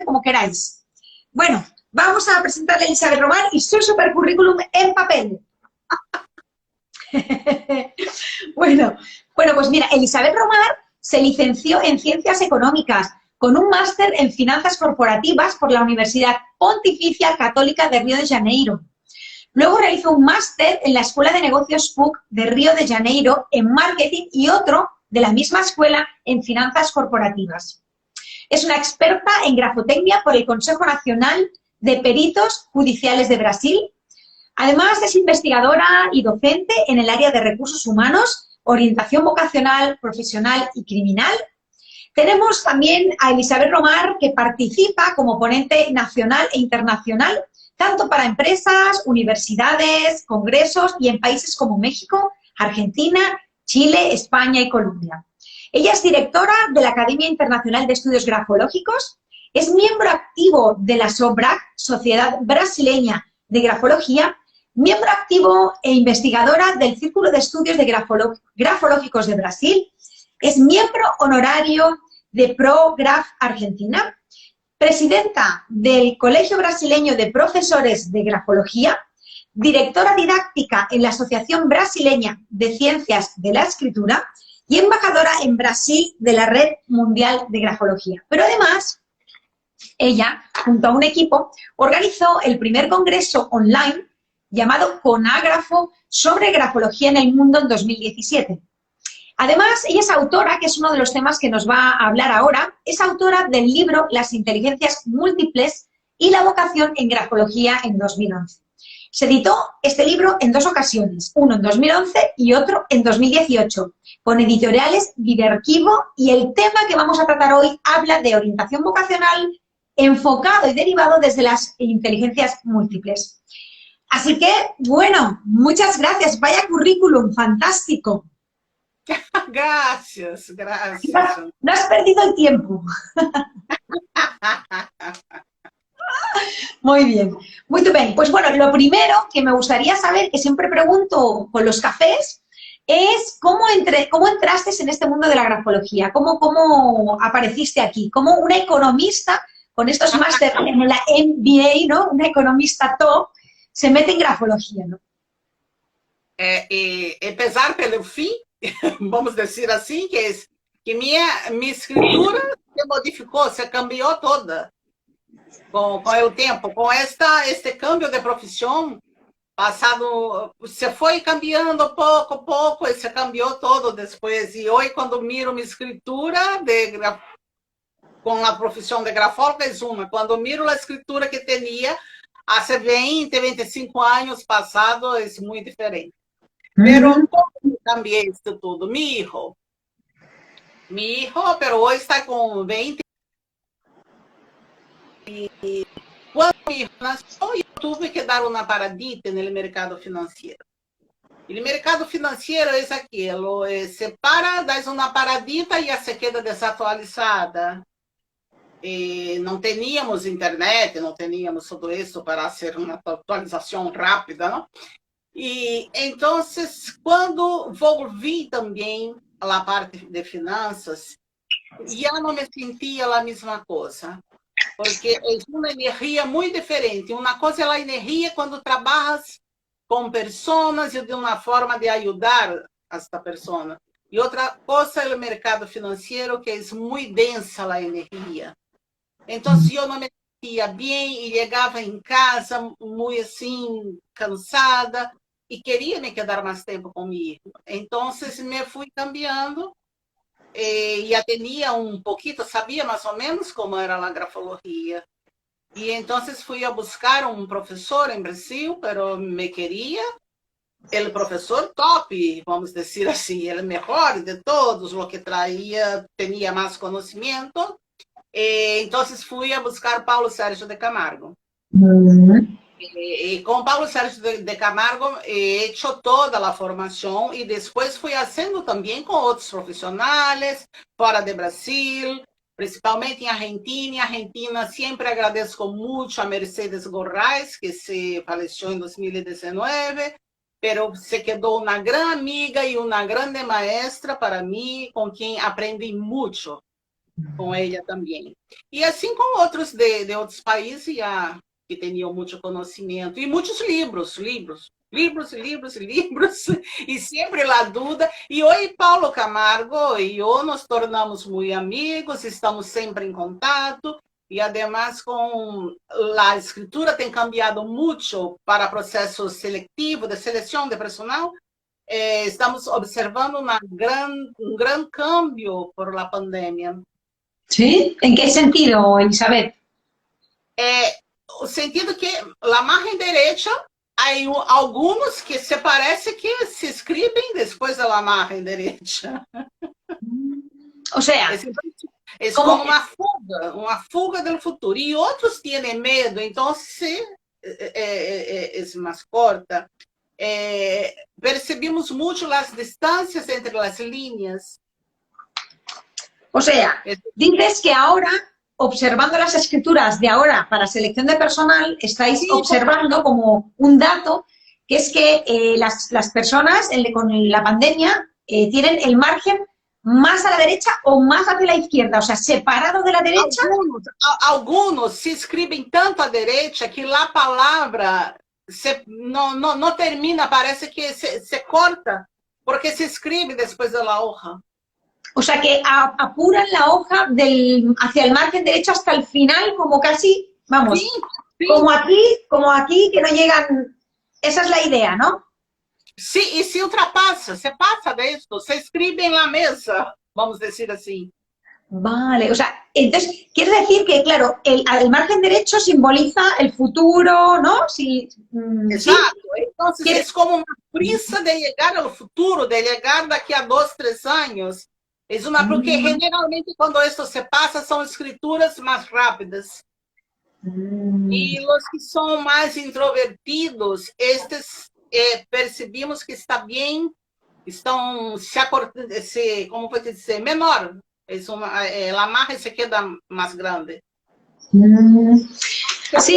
como queráis. Bueno, vamos a presentarle a Elizabeth Romar y su super currículum en papel. Bueno, pues mira, Elizabeth Romar se licenció en Ciencias Económicas con un máster en Finanzas Corporativas por la Universidad Pontificia Católica de Río de Janeiro. Luego realizó un máster en la Escuela de Negocios PUC de Río de Janeiro en Marketing y otro de la misma escuela en Finanzas Corporativas. Es una experta en grafotecnia por el Consejo Nacional de Peritos Judiciales de Brasil. Además, es investigadora y docente en el área de recursos humanos, orientación vocacional, profesional y criminal. Tenemos también a Elizabeth Romar, que participa como ponente nacional e internacional, tanto para empresas, universidades, congresos y en países como México, Argentina, Chile, España y Colombia. Ella es directora de la Academia Internacional de Estudios Grafológicos, es miembro activo de la SOBRAC, Sociedad Brasileña de Grafología, miembro activo e investigadora del Círculo de Estudios de Grafológicos de Brasil, es miembro honorario de ProGraf Argentina, presidenta del Colegio Brasileño de Profesores de Grafología, directora didáctica en la Asociación Brasileña de Ciencias de la Escritura y embajadora en Brasil de la Red Mundial de Grafología. Pero además, ella, junto a un equipo, organizó el primer congreso online llamado Conágrafo sobre grafología en el mundo en 2017. Además, ella es autora, que es uno de los temas que nos va a hablar ahora, es autora del libro Las inteligencias múltiples y la vocación en grafología en 2011. Se editó este libro en dos ocasiones, uno en 2011 y otro en 2018, con editoriales Viverquivo, y el tema que vamos a tratar hoy habla de orientación vocacional enfocado y derivado desde las inteligencias múltiples. Así que, bueno, muchas gracias. Vaya currículum, fantástico. Gracias, gracias. No has perdido el tiempo. Muy bien, muy bien. Pues bueno, lo primero que me gustaría saber, que siempre pregunto con los cafés, es cómo entraste en este mundo de la grafología, cómo apareciste aquí, como una economista con estos máster en la MBA, ¿no? Una economista top, se mete en grafología, ¿no? Empezar pelo fim, vamos dizer assim, que minha escritura se modificou, se cambiou toda com o tempo, com este câmbio de profissão passado, se foi cambiando pouco a pouco, e se cambiou todo depois. E hoje, quando miro minha escritura com a profissão de grafóloga, é uma. Quando miro a escritura que tinha há 20, 25 anos passado, é muito diferente. Pero como cambié esto todo? Mi hijo, pero hoy está con 20. Y cuando mi hijo nació, yo tuve que dar una paradita en el mercado financiero. El mercado financiero es aquello, se para, das una paradita y ya se queda desatualizada. Não teníamos internet, não teníamos todo isso para hacer uma atualização rápida, não? E então, quando volvi também à parte de finanças, já não me sentia a mesma coisa, porque é uma energia muito diferente. Uma coisa é a energia quando trabalhas com pessoas e de uma forma de ajudar esta pessoa. E outra coisa é o mercado financeiro, que é muito densa a energia. Então, eu não me sentia bem e chegava em casa muito assim, cansada, e queria me quedar mais tempo comigo. Então, me fui cambiando, e já tinha pouquinho, sabia mais ou menos como era a grafologia. E então, fui a buscar professor em Brasil, mas me queria o professor top, vamos dizer assim, o melhor de todos, o que tinha mais conhecimento. Então, fui a buscar Paulo Sérgio de Camargo. E com Paulo Sérgio de Camargo he hecho toda a formação e depois fui fazendo também com outros profissionais fora de Brasil, principalmente em Argentina. Em Argentina sempre agradeço muito a Mercedes Gorrais, que se faleceu em 2019, pero se quedou uma grande amiga e uma grande maestra para mim, com quem aprendi muito. com ela também. E assim com outros de outros países já, que tinham muito conhecimento. E muitos livros, e sempre a dúvida. E hoje, Paulo Camargo e eu nos tornamos muito amigos, estamos sempre em contato. E, además, com a escritura tem cambiado muito para processo seletivo, de seleção de personal. Estamos observando um grande cambio por la pandemia. ¿Sí? ¿En qué sentido, Elizabeth? O sentido que a margem direita, há alguns que se parece que se escrevem depois da margem direita. O sea, é como uma fuga do futuro. E outros têm medo, então é mais corta. Percebimos muito as distâncias entre as linhas. O sea, dices que ahora, observando las escrituras de ahora para selección de personal, estáis observando como un dato que es que las personas con la pandemia tienen el margen más a la derecha o más hacia la izquierda, o sea, separado de la derecha. Algunos se escriben tanto a derecha que la palabra no termina, parece que se corta, porque se escribe después de la hoja. O sea, que apuran la hoja hacia el margen derecho hasta el final, como casi, vamos, sí. Como aquí, que no llegan. Esa es la idea, ¿no? Sí, y se ultrapasa, se pasa de esto, se escribe en la mesa, vamos a decir así. Vale, o sea, entonces, quiere decir que, claro, el margen derecho simboliza el futuro, ¿no? Sí, exacto, ¿sí? Entonces es como una prisa de llegar al futuro, de llegar de aquí a 2, 3 años. Es una, porque generalmente cuando esto se pasa son escrituras más rápidas. Y los que son más introvertidos, estes percebimos que está bien, estão como pode dizer, menor. A margem se queda mais grande. Sí.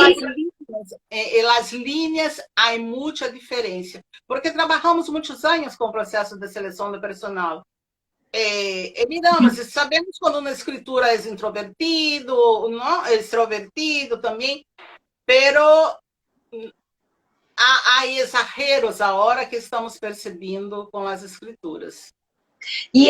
Las líneas há muita diferença, porque trabalhamos muitos anos com o processo de seleção de personal. Miramos, sabemos quando uma escritura é introvertido, não? Extrovertido também, pero há exageros agora que estamos percebendo com as escrituras. Y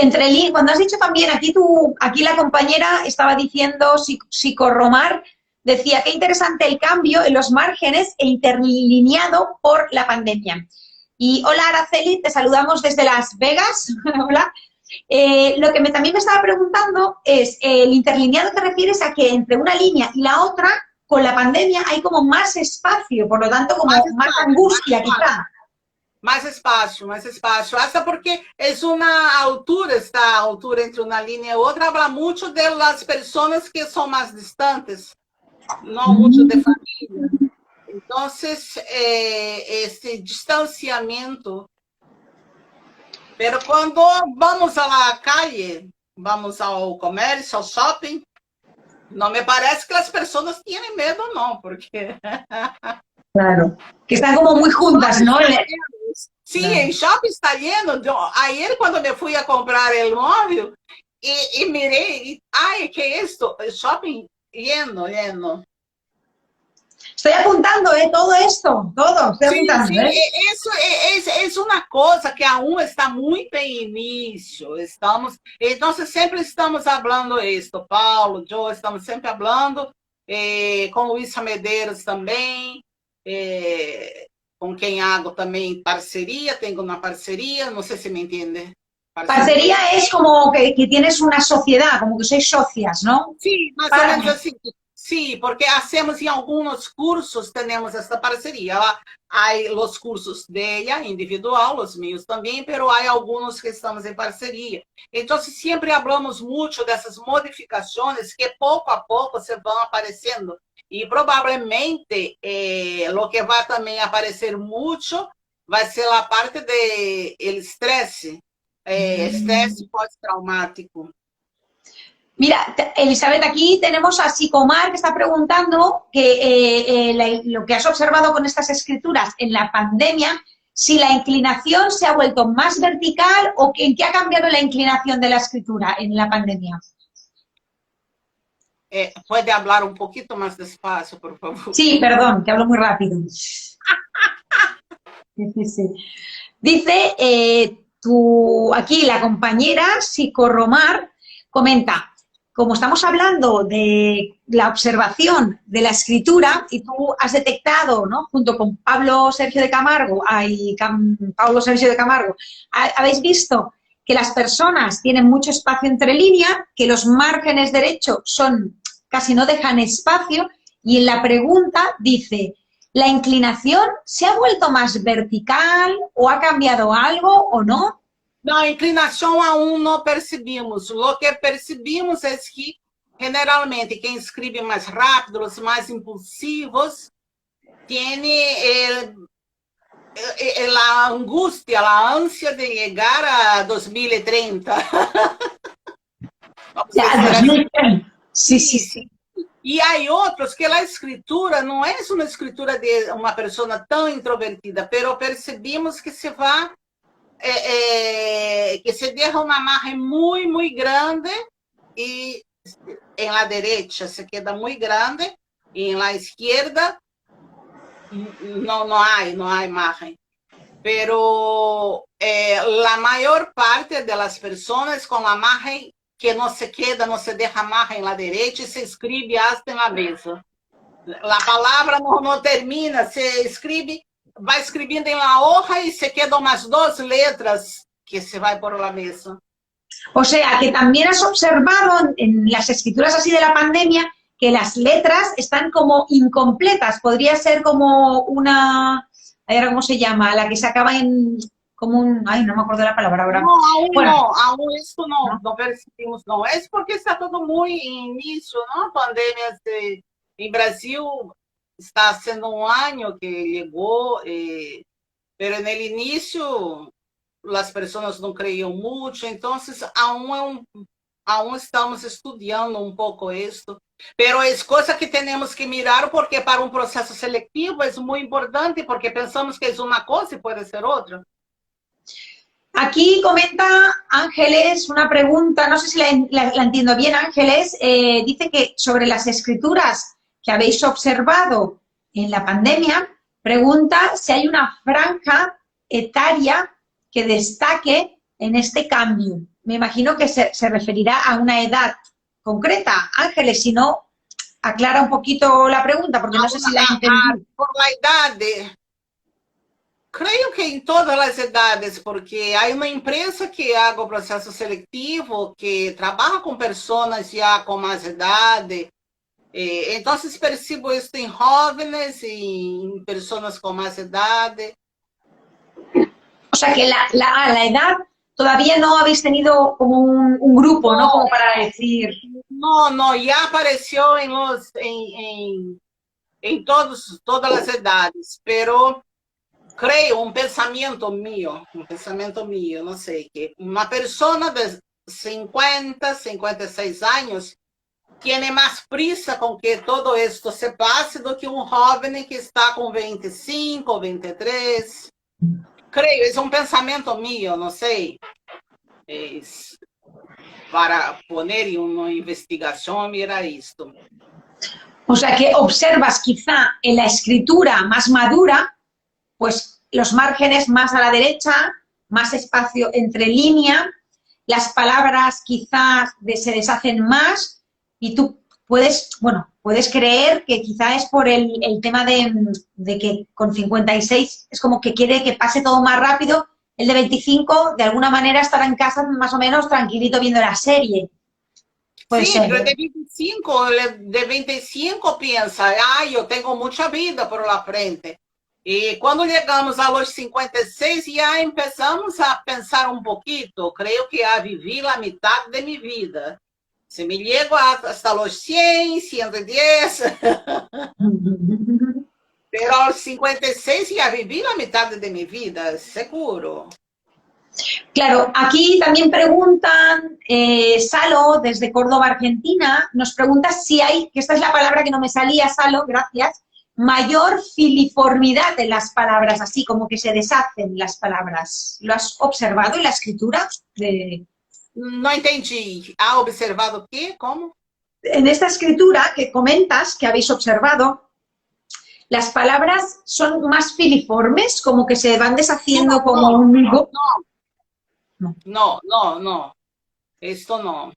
cuando has dicho también, aquí la compañera estaba diciendo, Psicorromar, decía, qué interesante el cambio en los márgenes e interlineado por la pandemia. Y hola Araceli, te saludamos desde Las Vegas. Hola. Lo que también me estaba preguntando es, el interlineado te refieres a que entre una línea y la otra, con la pandemia hay como más espacio, por lo tanto como más angustia quizá. Mais espaço. Hasta porque é uma altura, esta altura entre uma linha e outra, habla muito de las pessoas que são mais distantes, não muito de família. Então, esse distanciamento. Pero quando vamos à calle, vamos ao comércio, ao shopping, não me parece que as pessoas têm medo, não, porque... Claro, que están como muy juntas, ¿no? Sí, claro. En shopping está lleno. Ayer cuando me fui a comprar el móvil y miré, ay, ¿qué es esto? El shopping lleno. Estoy apuntando, todo esto, todo, estoy apuntando. Sí, eso es una cosa que aún está muy en inicio. Entonces siempre estamos hablando esto, Paulo, yo, estamos sempre hablando, com Luísa Medeiros também, com quem hago também parceria, tenho uma parceria, não sei se me entende. Parcería es como que tienes una sociedad, como que sois socias, ¿no? Sí, más o menos así. Sí, porque hacemos en algunos cursos, tenemos esta parcería. Hay los cursos de ella, individual, los míos también, pero hay algunos que estamos en parcería. Entonces, siempre hablamos mucho de esas modificaciones que poco a poco se van apareciendo. Y probablemente lo que va también a aparecer mucho va a ser la parte del estrés, estrés postraumático. Mira, Elizabeth, aquí tenemos a Psicomar que está preguntando que lo que has observado con estas escrituras en la pandemia, si la inclinación se ha vuelto más vertical o en qué ha cambiado la inclinación de la escritura en la pandemia. ¿Puede hablar un poquito más despacio, por favor? Sí, perdón, que hablo muy rápido. Sí, sí, sí. Dice, aquí la compañera Psicorromar comenta, como estamos hablando de la observación de la escritura y tú has detectado, ¿no? Junto con Pablo Sergio de Camargo, Pablo Sergio de Camargo, habéis visto que las personas tienen mucho espacio entre líneas, que los márgenes derecho casi no dejan espacio, y en la pregunta dice, ¿la inclinación se ha vuelto más vertical o ha cambiado algo o no? Não, inclinação aún não percebimos. O que percebimos é que, generalmente, quem escreve mais rápido, os mais impulsivos, tem a angústia, a ânsia de chegar a 2030. Vamos Ya, dizer 2030. Sí, sí, assim. sí. E há outros que a escritura não é uma escritura de uma pessoa tão introvertida, pero percebimos que se vai que se deja uma margem muito grande e em la derecha se queda muito grande e em la izquierda não há margem. Pero la mayor parte de las personas con la margen que no se queda, no se deja margen en la derecha y se escribe hasta en la mesa. La palabra no termina, se escribe, va escribiendo en la hoja y se quedan más dos letras que se va por la mesa. O sea, que también has observado en las escrituras así de la pandemia que las letras están como incompletas. Podría ser como una, ahora cómo se llama, la que se acaba en como un, ay, no me acuerdo la palabra ahora. No, aún bueno, no, aún esto no percibimos, no. Es porque está todo muy inicio, ¿no? Pandemia en Brasil está haciendo un año que llegó, pero en el inicio las personas no creían mucho, entonces aún estamos estudiando un poco esto, pero es cosa que tenemos que mirar porque para un proceso selectivo es muy importante porque pensamos que es una cosa y puede ser otra. aquí comenta Ángeles una pregunta, no sé si la entiendo bien, Ángeles, dice que sobre las escrituras que habéis observado en la pandemia, pregunta si hay una franja etaria que destaque en este cambio. Me imagino que se referirá a una edad concreta. Ángeles, si no, aclara un poquito la pregunta, porque no sé si la entendí. Por la edad, creio que em todas as idades, porque há uma empresa que haga o processo seletivo, que trabalha com pessoas já com mais idade. Então, percebo isso em jovens e em pessoas com mais idade. O sea que la edad todavía no habéis tenido como un grupo, ¿no? Como para decir. No, ya apareció en todas las edades, pero creo un pensamiento mío, no sé, que una persona de 50, 56 años tiene más prisa con que todo esto se pase do que un joven que está con 25, 23. Creio, é um pensamento meu, não sei. Para poner en una investigación, mira esto. O sea que observas quizá en la escritura más madura, pues los márgenes más a la derecha, más espacio entre línea, las palabras quizás se deshacen más y tú puedes creer que quizá es por el tema de que con 56 es como que quiere que pase todo más rápido. El de 25, de alguna manera, estará en casa más o menos tranquilito viendo la serie. Puede ser. Pero de 25 piensa, yo tengo mucha vida por la frente. Y cuando llegamos a los 56 ya empezamos a pensar un poquito. Creo que ya viví la mitad de mi vida. Si me llego hasta los 100, 110... Pero a los 56 ya viví la mitad de mi vida, seguro. Claro, aquí también preguntan, Salo, desde Córdoba, Argentina, nos pregunta si hay, que esta es la palabra que no me salía, Salo, gracias, mayor filiformidad en las palabras, así como que se deshacen las palabras. ¿Lo has observado en la escritura? No entendí. ¿Ha observado qué? ¿Cómo? en esta escritura que comentas, que habéis observado, las palabras son más filiformes, como que se van deshaciendo como un higo. No. Esto no.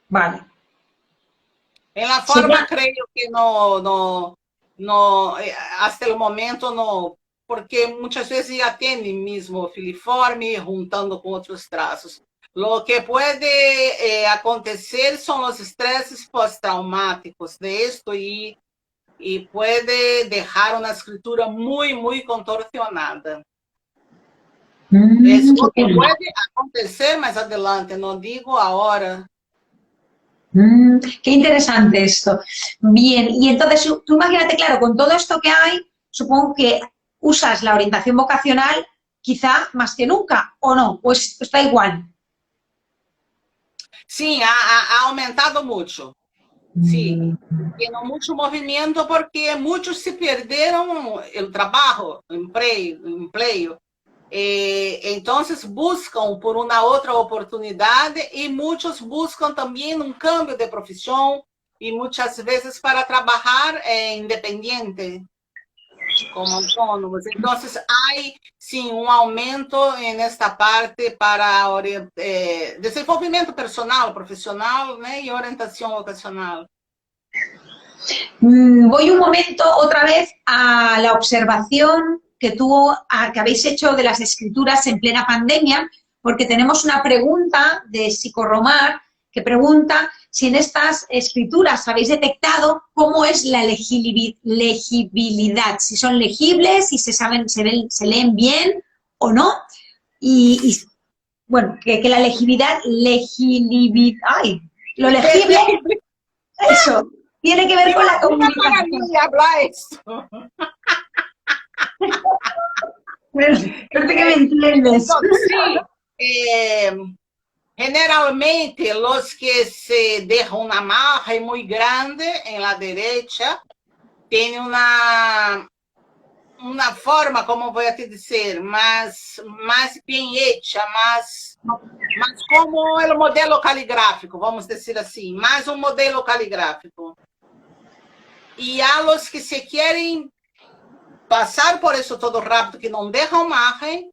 Vale. En la forma creo que no, hasta el momento no, porque muchas veces ya tiene mismo filiforme juntando con otros trazos. Lo que puede acontecer son los estreses postraumáticos de esto y puede dejar una escritura muy contorsionada. Eso puede acontecer más adelante, no digo ahora. Qué interesante esto. Bien, y entonces tú imagínate, claro, con todo esto que hay, supongo que usas la orientación vocacional quizá más que nunca, ¿o no? Pues está igual. Sí, ha aumentado mucho. Sí, tiene mucho movimiento porque muchos se perdieron el trabajo, empleo. Entonces buscan por una otra oportunidad y muchos buscan también un cambio de profesión y muchas veces para trabajar independiente, como autónomos. Entonces hay sí un aumento en esta parte para desenvolvimiento personal, profesional, ¿no? Y orientación vocacional. Voy un momento otra vez a la observación que habéis hecho de las escrituras en plena pandemia, porque tenemos una pregunta de Psicoromar que pregunta si en estas escrituras habéis detectado cómo es la legibilidad, si son legibles, si se leen bien o no, y bueno, que la legibilidad, ay, lo legible, eso, tiene que ver con la comunicación. Hablar esto. Creo que me entiendes. Sí, generalmente los que se dejan una marca muy grande en la derecha tienen una forma, como voy a te decir, más bien hecha, más como el modelo caligráfico, vamos decir así, más un modelo caligráfico. Y a los que se quieren pasar por eso todo rápido, que no dejan margen,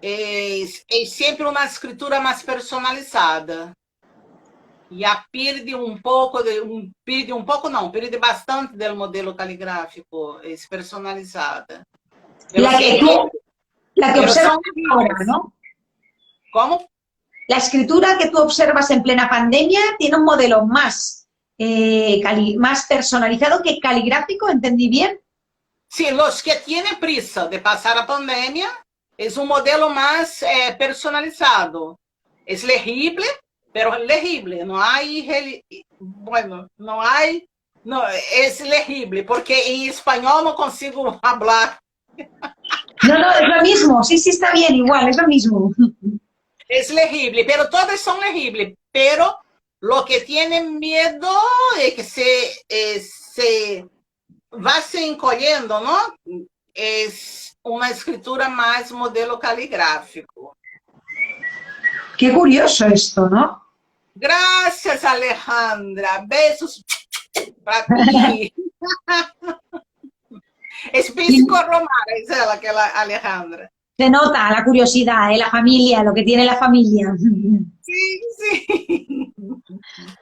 es siempre una escritura más personalizada. Ya pierde pierde bastante del modelo caligráfico, es personalizada. La que observas ahora, ¿no? ¿Cómo? La escritura que tú observas en plena pandemia tiene un modelo más personalizado que caligráfico, ¿entendí bien? Sí, los que tienen prisa de pasar a pandemia es un modelo más personalizado. Es legible, pero legible. No hay, es legible, porque en español no consigo hablar. No, es lo mismo. Sí, está bien, igual, es lo mismo. Es legible, pero todas son legibles. Pero lo que tienen miedo es que se va se encolhendo, ¿no? Es una escritura más modelo caligráfico. Qué curioso esto, ¿no? Gracias, Alejandra. Besos para ti. Es Psicoromar, es ella que la Alejandra. Se nota la curiosidad, la familia, lo que tiene la familia. Sí.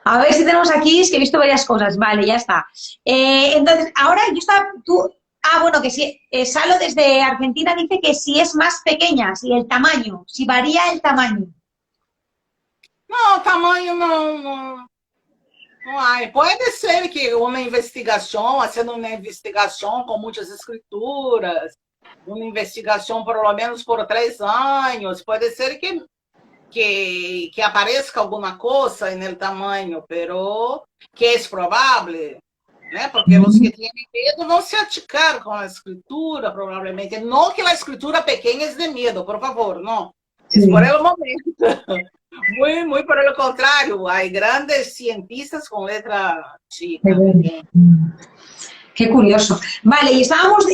A ver si tenemos aquí, es que he visto varias cosas. Vale, ya está. Entonces, ahora bueno, que si Salo desde Argentina dice que si es más pequeña, si el tamaño, si varía el tamaño. No, tamaño no hay. Puede ser que una investigación, haciendo una investigación con muchas escrituras, una investigación por lo menos por 3 años, puede ser que aparezca alguna cosa en el tamaño, pero que es probable, ¿no? Porque los que tienen miedo van se aticar con la escritura, probablemente. No que la escritura pequeña es de miedo, por favor, no. Es por el momento. Muy por el contrario, hay grandes cientistas con letra chica. Qué curioso. Vale, y estábamos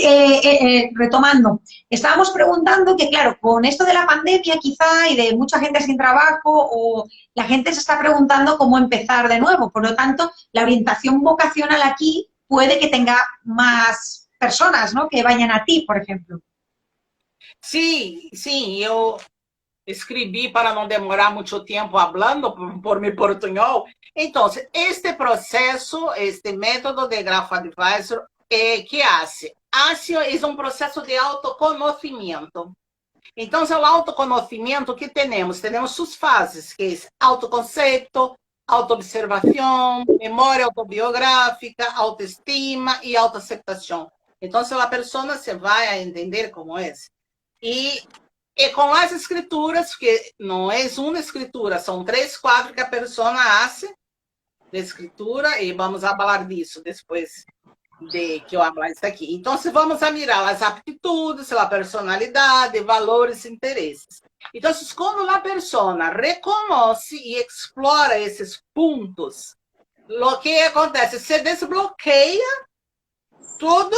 retomando, estábamos preguntando que, claro, con esto de la pandemia quizá y de mucha gente sin trabajo, o la gente se está preguntando cómo empezar de nuevo. Por lo tanto, la orientación vocacional aquí puede que tenga más personas, ¿no? Que vayan a ti, por ejemplo. Sim, sim, eu escrevi para não demorar muito tempo falando por mi portunhol. Então, este processo, este método de Graph Advisor, que hace? Hace é um processo de autoconhecimento. Então, o autoconhecimento que temos? Temos suas fases, que é autoconceito, autoobservação, memória autobiográfica, autoestima e autoaceptação. Então, a pessoa se vai a entender como é. E com as escrituras, que não é uma escritura, são 3, 4 que a pessoa faz de escritura, e vamos falar disso depois de que eu falar isso aqui. Então, vamos a mirar as aptitudes, a personalidade, valores, interesses. Então, quando a pessoa reconhece e explora esses pontos, o que acontece? Se desbloqueia tudo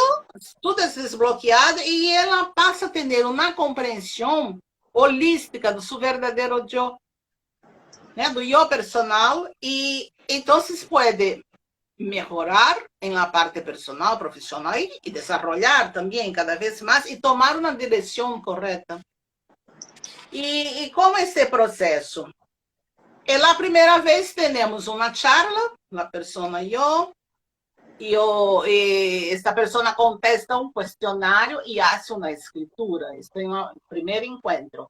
é desbloqueado e ela passa a ter uma compreensão holística do seu verdadeiro eu, né? Do eu personal, e então pode melhorar em la parte personal, profissional e desenvolver também cada vez mais e tomar uma direção correta. E como este processo? É a primeira vez temos uma charla, a pessoa e eu, esta pessoa contesta um questionário e faz uma escritura. Este é o primeiro encontro.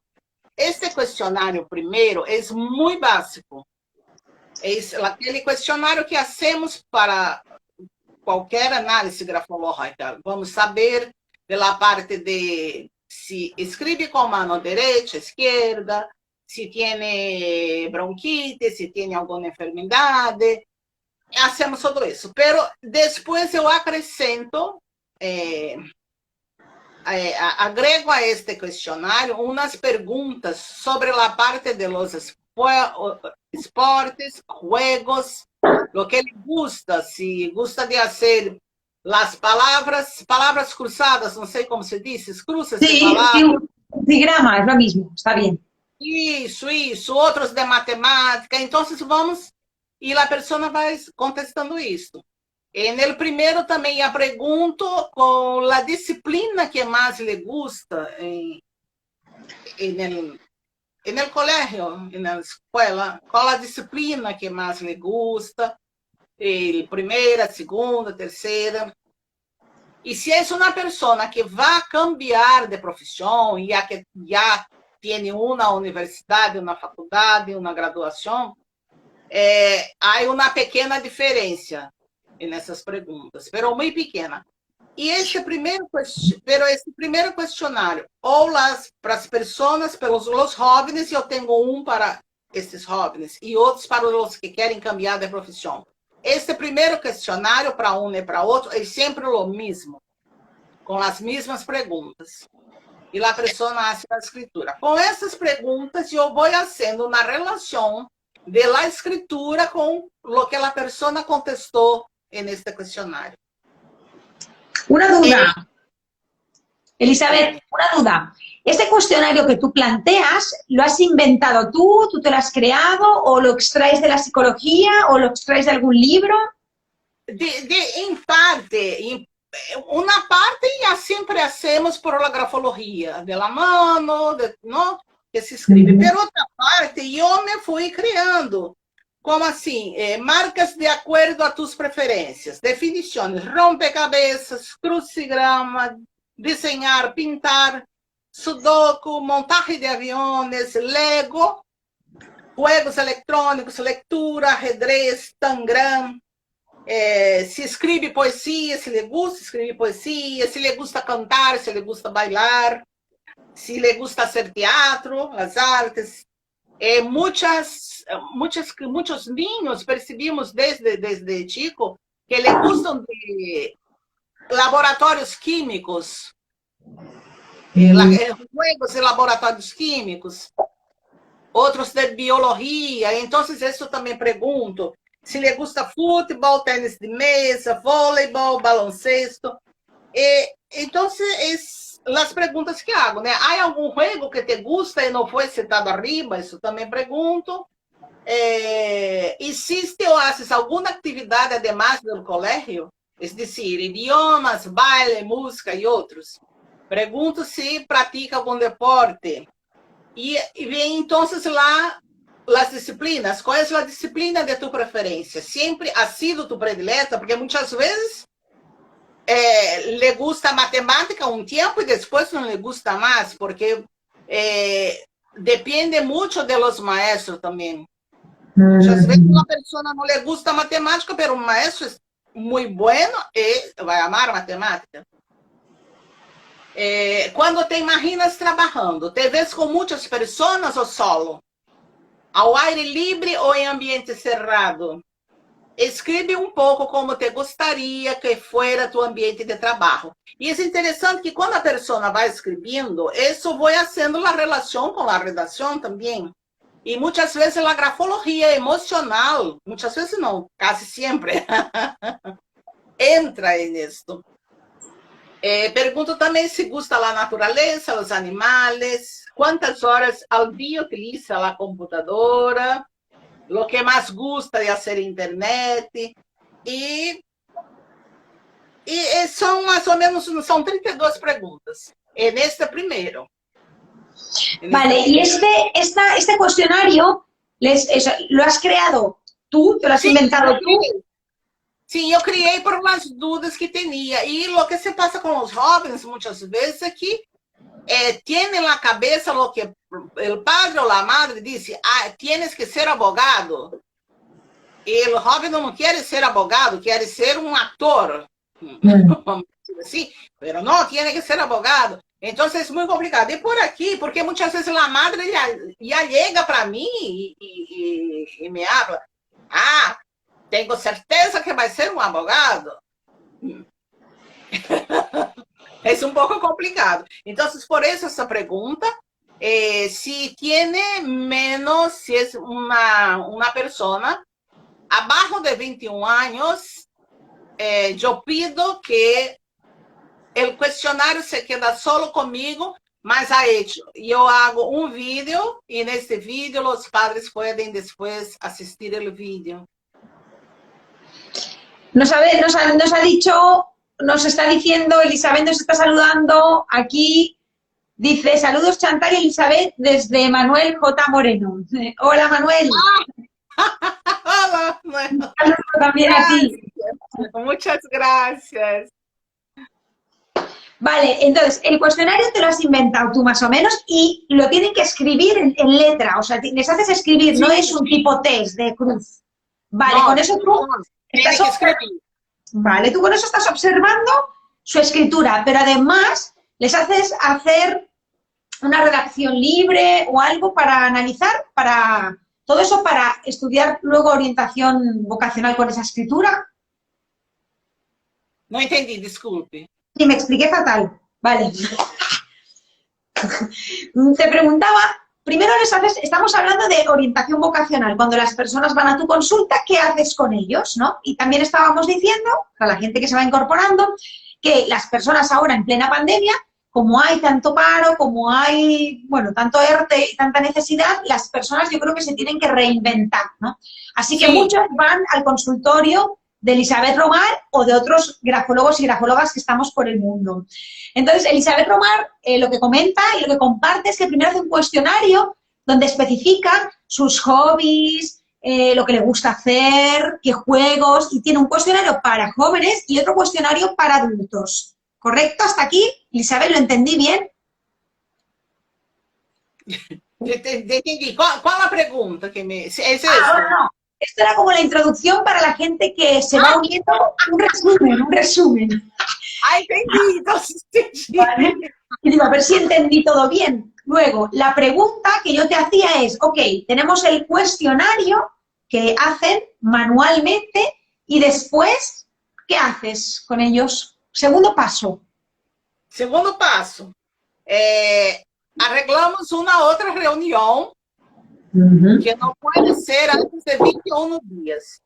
Este questionário primeiro é muito básico. É aquele questionário que hacemos para qualquer análise grafológica. Vamos saber pela parte de se escreve com a mão direita, esquerda, se tem bronquite, se tem alguma enfermidade. Hacemos tudo isso. Pero depois eu acrescento, agrego a este questionário umas perguntas sobre a parte de los esportes, juegos, lo que ele gusta, se gusta de fazer as palavras cruzadas, não sei como se diz, cruzas de palavras. Sí, digrama, é o mesmo, está bem. Isso, outros de matemática. Então, vamos... E a pessoa vai contestando isso. E no primeiro também eu pergunto com a disciplina que mais lhe gusta no colégio, na escola, qual a disciplina que mais lhe gusta, primeira, segunda, terceira. E se é uma pessoa que vai cambiar de profissão, já que já tem uma universidade, uma faculdade, uma graduação, há uma pequena diferença nessas perguntas, mas muito pequena. E esse primeiro questionário, ou para as pessoas, pelos os jovens, eu tenho um para esses jovens e outros para os que querem cambiar de profissão. Este primeiro questionário, para um e para outro, é sempre o mesmo, com as mesmas perguntas. E a pessoa faz a escritura. Com essas perguntas, eu vou fazendo uma relação de la escritura com o que a pessoa contestou neste questionário. Una duda, Elizabeth, una duda. ¿Este cuestionario que tú planteas, lo has inventado tú te lo has creado, o lo extraes de la psicología, o lo extraes de algún libro? Em parte, uma parte já sempre hacemos por la grafologia, de la mano, não? Que se escreve. Por outra parte, eu me fui criando. Como assim? Marcas de acordo a tus preferências. Definições. Rompecabezas, crucigrama, desenhar, pintar, sudoku, montagem de aviões, Lego, juegos eletrônicos, leitura, ajedrez, tangram. Se escreve poesia, se lhe gusta escrever poesia, se lhe gusta cantar, se lhe gusta bailar, se lhe gusta fazer teatro, as artes. Muitos niños percebimos desde chico que lhe gustam de laboratórios químicos, juegos de laboratórios químicos, outros de biologia. Então, isso também pergunto. se lhe gusta futebol, tênis de mesa, voleibol, baloncesto. Então, as perguntas que hago, né? Há algum jogo que te gusta e não foi citado arriba? Isso também pergunto. Existe ou haces alguma atividade además do colégio? É decir, idiomas, baile, música e outros. Pergunto se pratica algum deporte. E vem, então, lá as disciplinas. Qual é a disciplina de tu preferência? Sempre ha sido tu predileta? Porque muitas vezes le gusta matemática um tempo e depois não le gusta mais, porque depende muito de los maestros também. Muitas vezes uma pessoa não le gusta matemática, mas um maestro é muito bueno e vai amar matemática. Quando te imaginas trabalhando, te ves com muitas pessoas ou solo? Ao aire livre ou em ambiente cerrado? Escreve um pouco como te gostaria que fuera tu ambiente de trabalho. E é interessante que quando a pessoa vai escrevendo, isso vai fazendo a relação com a redação também. E muitas vezes a grafologia emocional, muitas vezes não, quase sempre, entra nisso. Pergunto também se gusta a natureza, os animais, quantas horas ao dia utiliza a computadora, o que mais gusta de fazer internet. E são mais ou menos, são 32 perguntas. Neste primeiro. Vale, y este cuestionario lo has creado tú, te lo has inventado tú. Sim, eu criei por umas dúvidas que tinha. E o que se passa com os jovens, muitas vezes, é que tienen na cabeça o que o padre ou a madre disse, tienes que ser abogado. E o jovem não quer ser abogado, quer ser um ator. Assim, mas não, tiene que ser abogado. Então, é muito complicado. E por aqui, porque muitas vezes a madre já chega para mim e me habla, tenho certeza que vai ser um abogado. É um pouco complicado. Então, por isso essa pergunta, se tiene menos, se é uma pessoa abaixo de 21 anos, eu pido que o questionário se queda solo comigo, mas eu hago um vídeo e neste vídeo os padres podem depois assistir o vídeo. Nos está diciendo, Elizabeth nos está saludando aquí, dice, saludos Chantal y Elizabeth desde Manuel J. Moreno. Hola Manuel. Hola Manuel. Un saludo también a ti. Muchas gracias. Vale, entonces, el cuestionario te lo has inventado tú más o menos y lo tienen que escribir en letra, o sea, les haces escribir, no es un tipo test de cruz. Vale, con eso tú estás observando. Vale, tú con eso estás observando su escritura, pero además les haces hacer una redacción libre o algo para analizar, para todo eso para estudiar luego orientación vocacional con esa escritura. No entendí, disculpe. Sí, me expliqué fatal. Vale. Te preguntaba, primero estamos hablando de orientación vocacional. Cuando las personas van a tu consulta, ¿qué haces con ellos? ¿No? Y también estábamos diciendo, a la gente que se va incorporando, que las personas ahora en plena pandemia, como hay tanto paro, como hay, bueno, tanto ERTE y tanta necesidad, las personas yo creo que se tienen que reinventar, ¿no? Así que muchos van al consultorio de Elizabeth Romar o de otros grafólogos y grafólogas que estamos por el mundo. Entonces, Elizabeth Romar lo que comenta y lo que comparte es que primero hace un cuestionario donde especifica sus hobbies, lo que le gusta hacer, qué juegos, y tiene un cuestionario para jóvenes y otro cuestionario para adultos. ¿Correcto? ¿Hasta aquí? Elizabeth, ¿lo entendí bien? Entendi. ¿Cuál la pregunta? Que me... ¿Es esto? No. Esto era como la introducción para la gente que se va uniendo. Un resumen. Entendí. Entonces, ¿vale? Y digo, a ver si entendí todo bien. Luego, la pregunta que yo te hacía es, ok, tenemos el cuestionario que hacen manualmente y después, ¿qué haces con ellos? Segundo paso. Segundo paso. Arreglamos una otra reunión que no puede ser antes de 21 días.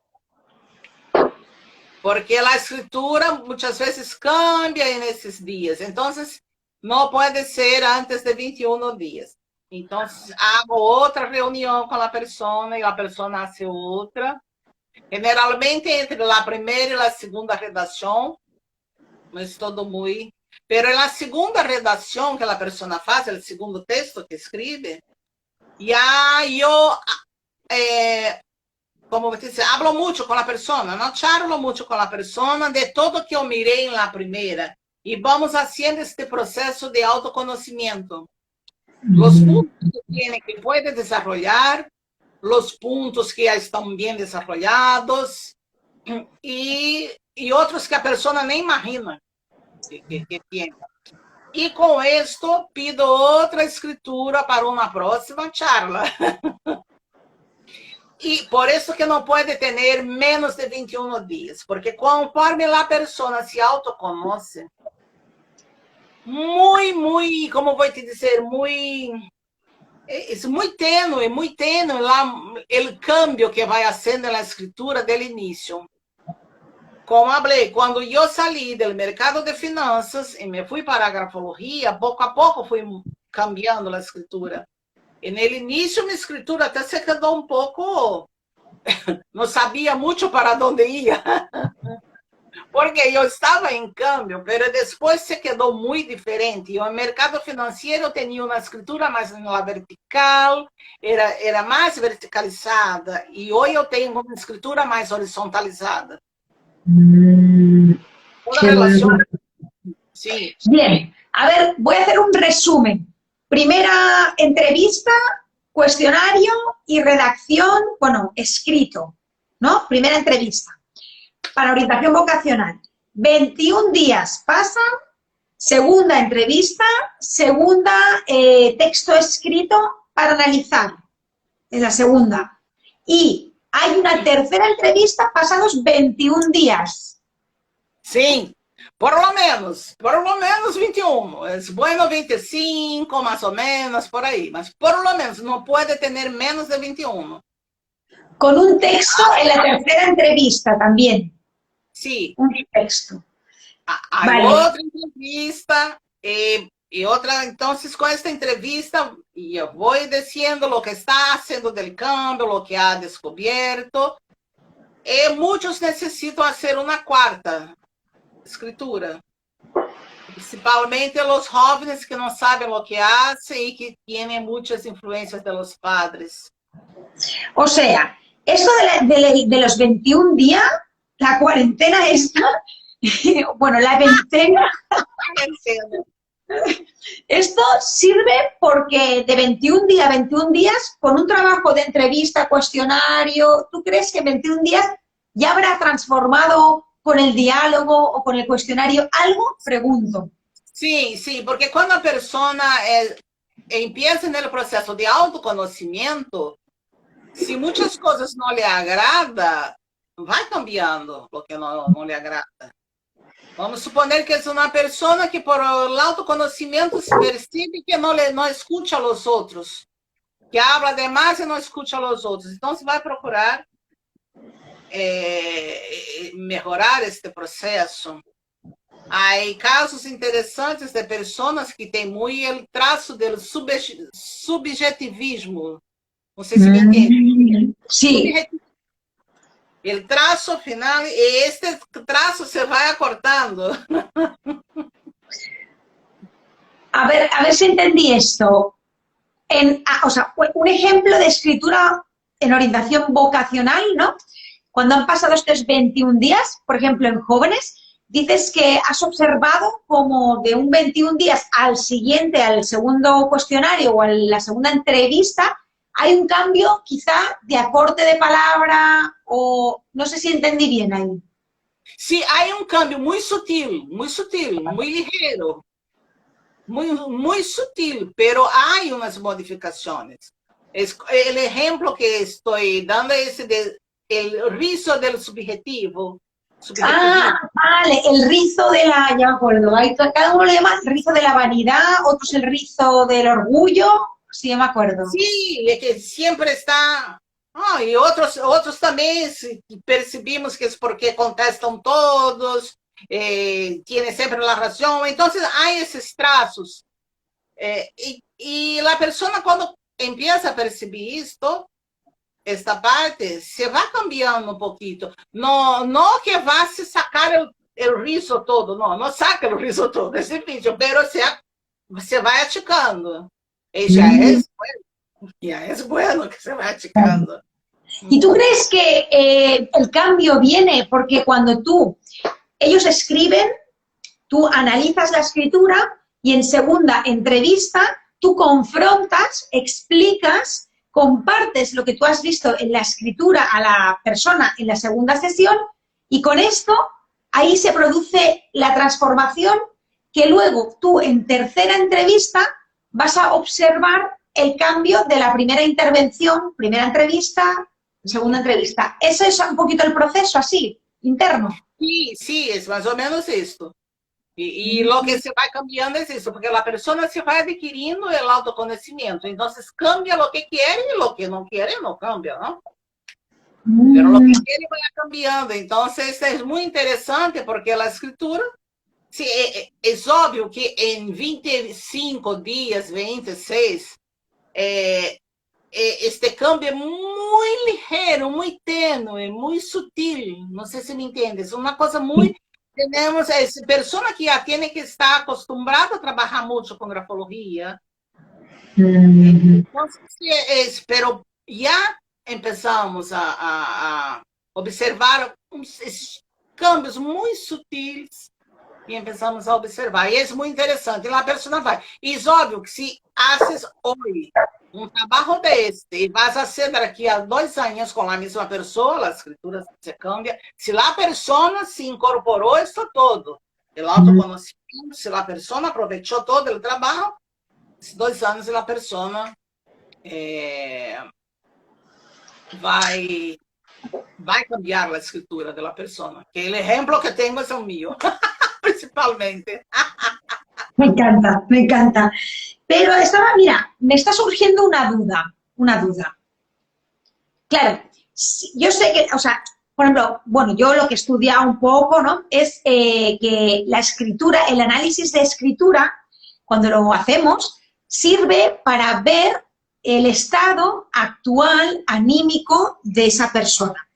porque la escritura muchas veces cambia en esos días. Entonces, no puede ser antes de 21 días. Entonces, hago otra reunión con la persona y la persona hace otra. Generalmente, entre la primera y la segunda redacción, no es todo muy... Pero en la segunda redacción que la persona hace, el segundo texto que escribe, ya yo... como você disse, hablo mucho con la persona, no charlo mucho con la persona de todo que yo miré en la primera y vamos haciendo este proceso de autoconocimiento. Los puntos que tiene, que puede desarrollar, los puntos que ya están bien desarrollados y otros que a persona nem imagina que tiene. Y con esto pido otra escritura para una próxima charla. Y por eso que no puede tener menos de 21 días, porque conforme la persona se autoconoce, muy, como voy a decir, es muy tenue el cambio que va haciendo en la escritura del inicio. Como hablé, cuando yo salí del mercado de finanzas y me fui para a grafología, poco a poco fui cambiando la escritura. En el inicio mi escritura até se quedó un poco, no sabía mucho para dónde ia, porque yo estaba en cambio, pero después se quedó muy diferente. Yo en el mercado financiero tenía una escritura más en la vertical, era más verticalizada, y hoy yo tengo una escritura más horizontalizada. Una relación. Sí. Bien, a ver, voy a hacer un resumen. Primera entrevista, cuestionario y redacción, bueno, escrito, ¿no? Primera entrevista para orientación vocacional. 21 días pasan, segunda entrevista, segunda texto escrito para analizar, en la segunda. Y hay una tercera entrevista pasados 21 días. Sí. Por lo menos 21. Es bueno 25, más o menos, por ahí. Mas por lo menos no puede tener menos de 21. Con un texto en la tercera entrevista también. Sí. Un texto. Hay vale. otra entrevista y otra. Entonces, con esta entrevista, yo voy diciendo lo que está haciendo del cambio, lo que ha descubierto. Muchos necesitan hacer una cuarta escritura, principalmente los jóvenes que no saben lo que hacen y que tienen muchas influencias de los padres. O sea, eso de los 21 días, la cuarentena esta, bueno, la veintena, esto sirve porque de 21 días, con un trabajo de entrevista, cuestionario, ¿tú crees que en 21 días ya habrá transformado con el diálogo o con el cuestionario algo? Pregunto. Sí, porque cuando la persona empieza en el proceso de autoconocimiento, si muchas cosas no le agrada, va cambiando lo que no le agrada. Vamos suponer que es una persona que por el autoconocimiento se percibe que no escucha a los otros, que habla demás y no escucha a los otros. Entonces va a procurar mejorar este proceso. Hay casos interesantes de personas que tienen muy el trazo del subjetivismo. No sé si me entienden. Sí. El trazo final, este trazo se va acortando. A ver si entendí esto. O sea, un ejemplo de escritura en orientación vocacional, ¿no? Cuando han pasado estos 21 días, por ejemplo, en jóvenes, dices que has observado como de un 21 días al siguiente, al segundo cuestionario o a la segunda entrevista, hay un cambio quizá de acorte de palabra o no sé si entendí bien ahí. Sí, hay un cambio muy sutil, muy ligero, muy sutil, pero hay unas modificaciones. El ejemplo que estoy dando es el rizo del subjetivo. Ah, vale, el rizo de la, ya me acuerdo, cada uno le llama el rizo de la vanidad, otros el rizo del orgullo, sí, ya me acuerdo. Sí, es que siempre está E outros também percebimos que é porque contestam todos, têm sempre a razão. Então, há esses traços. E a pessoa, quando empieza a perceber isto, esta parte, se vai cambiando um pouquinho. Não que vá se sacar o riso todo, não saca o riso todo, é difícil, mas você vai achicando. E ya es bueno que se va achicando. ¿Y tú crees que el cambio viene porque cuando ellos escriben, tú analizas la escritura y en segunda entrevista tú confrontas, explicas, compartes lo que tú has visto en la escritura a la persona en la segunda sesión y con esto ahí se produce la transformación que luego tú en tercera entrevista vas a observar el cambio de la primera intervención, primera entrevista, segunda entrevista. ¿Eso es un poquito el proceso así, interno? Sí, es más o menos esto. Y lo que se va cambiando es eso, porque la persona se va adquiriendo el autoconocimiento. Entonces cambia lo que quiere y lo que no quiere no cambia, ¿no? Pero lo que quiere va cambiando. Entonces es muy interesante porque la escritura, sí, es obvio que en 25 días, 26, este cambio es muy ligero, muy tenue, muy sutil. No sé si me entiendes. Una cosa muy... Tenemos personas que ya tienen que estar acostumbradas a trabajar mucho con grafología. Entonces, pero ya empezamos a observar esses cambios muito sutis e começamos a observar. E é muito interessante. E lá a pessoa vai. E é óbvio que se haces hoje um trabalho deste e vas a hacer daqui a 2 anos com a mesma pessoa, a escritura se cambia. Se a pessoa se incorporou isso todo, o autoconhecimento, se a pessoa aproveitou todo o trabalho, 2 anos a pessoa vai cambiar a escritura da pessoa. Que o exemplo que tenho é o meu, principalmente. Me encanta, me encanta. Pero mira, me está surgiendo una duda. Claro, yo sé que, o sea, por ejemplo, bueno, yo lo que he estudiado un poco, ¿no? Es que la escritura, el análisis de escritura, cuando lo hacemos, sirve para ver el estado actual anímico de esa persona.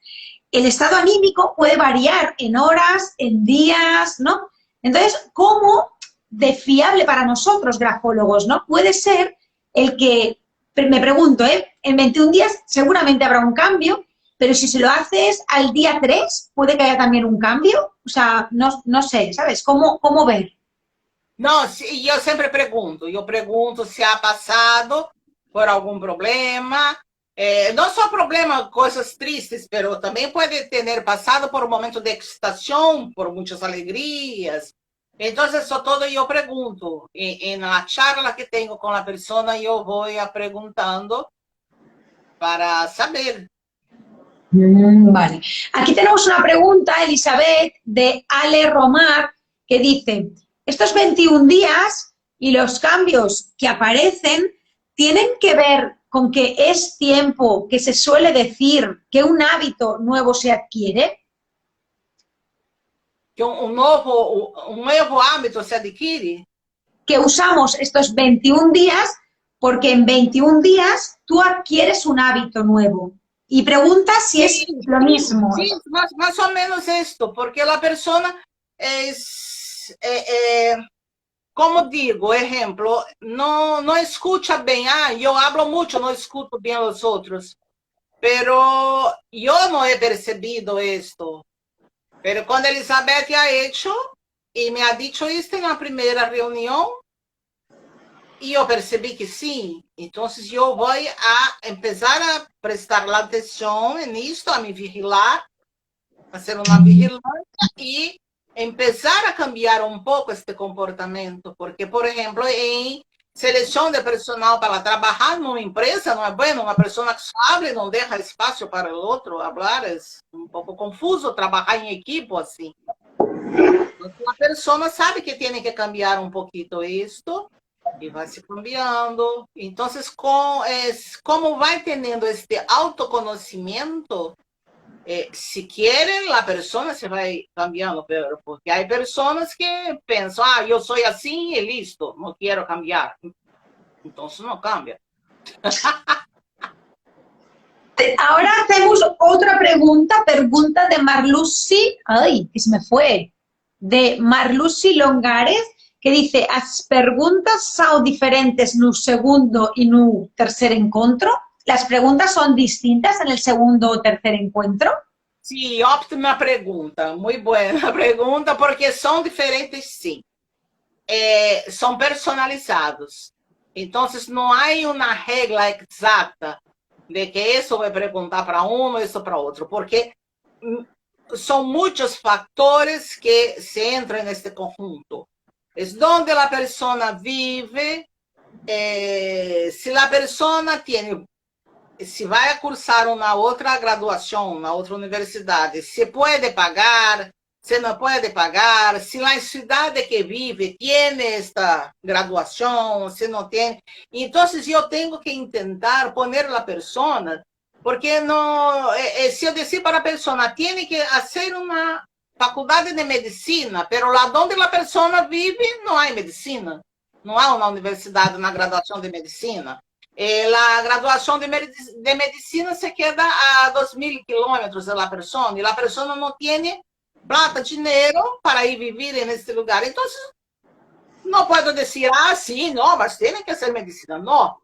El estado anímico puede variar en horas, en días, ¿no? Entonces, ¿cómo de fiable para nosotros, grafólogos, ¿no? Puede ser el que, me pregunto, en 21 días seguramente habrá un cambio, pero si se lo haces al día 3, ¿puede que haya también un cambio? O sea, no sé, ¿sabes? ¿Cómo ver? No, yo siempre pregunto si ha pasado por algún problema, no solo problemas, cosas tristes, pero también puede tener pasado por un momento de excitación, por muchas alegrías. Entonces, eso todo yo pregunto. En la charla que tengo con la persona, yo voy preguntando para saber. Vale. Aquí tenemos una pregunta, Elizabeth, de Ale Romar, que dice, estos 21 días y los cambios que aparecen tienen que ver con que es tiempo que se suele decir que un hábito nuevo se adquiere. Que un nuevo hábito se adquiere. Que usamos estos 21 días porque en 21 días tú adquieres un hábito nuevo. Y preguntas si es lo mismo. Sí, más o menos esto, porque la persona es, como digo, ejemplo, no escucha bien. Yo hablo mucho, no escucho bien a los otros, pero yo no he percibido esto. Pero cuando Elizabeth ha hecho y me ha dicho esto en la primera reunión, y yo percibí que sí, entonces yo voy a empezar a prestar la atención en esto, a me vigilar, hacer una vigilancia y empezar a cambiar un poco este comportamiento, porque, por ejemplo, en selección de personal para trabajar en una empresa, no es bueno, una persona que habla y no deja espacio para el otro hablar, es un poco confuso trabajar en equipo así. Entonces, la persona sabe que tiene que cambiar un poquito esto y va se cambiando. Entonces, como va teniendo este autoconocimiento, si quieren, la persona se va cambiando, pero porque hay personas que piensan, ah, yo soy así y listo, no quiero cambiar. Entonces no cambia. Ahora hacemos otra pregunta de Marlucy, ay, que se me fue, de Marlucy Longares, que dice, as preguntas son diferentes en un segundo y en un tercer encuentro. ¿Las preguntas son distintas en el segundo o tercer encuentro? Sí, óptima pregunta, muy buena pregunta, porque son diferentes, sí. Son personalizados. Entonces, no hay una regla exacta de que eso vai perguntar para um, isso para outro, porque são muitos fatores que se entram neste conjunto. É onde a pessoa vive, se a pessoa tem, se vai cursar uma outra graduação, uma outra universidade, se pode pagar, se não pode pagar, se a cidade que vive tem esta graduação, se não tem. Então, eu tenho que tentar pôr a pessoa, porque não, se eu disser para a pessoa, tem que fazer uma faculdade de medicina, mas lá onde a pessoa vive, não há medicina. Não há uma universidade na graduação de medicina. A graduação de medicina se queda a 2.000 quilômetros da pessoa, e a pessoa não tem plata, dinheiro para ir viver nesse lugar. Então, não posso dizer, ah, sim, não, mas tem que ser medicina. Não.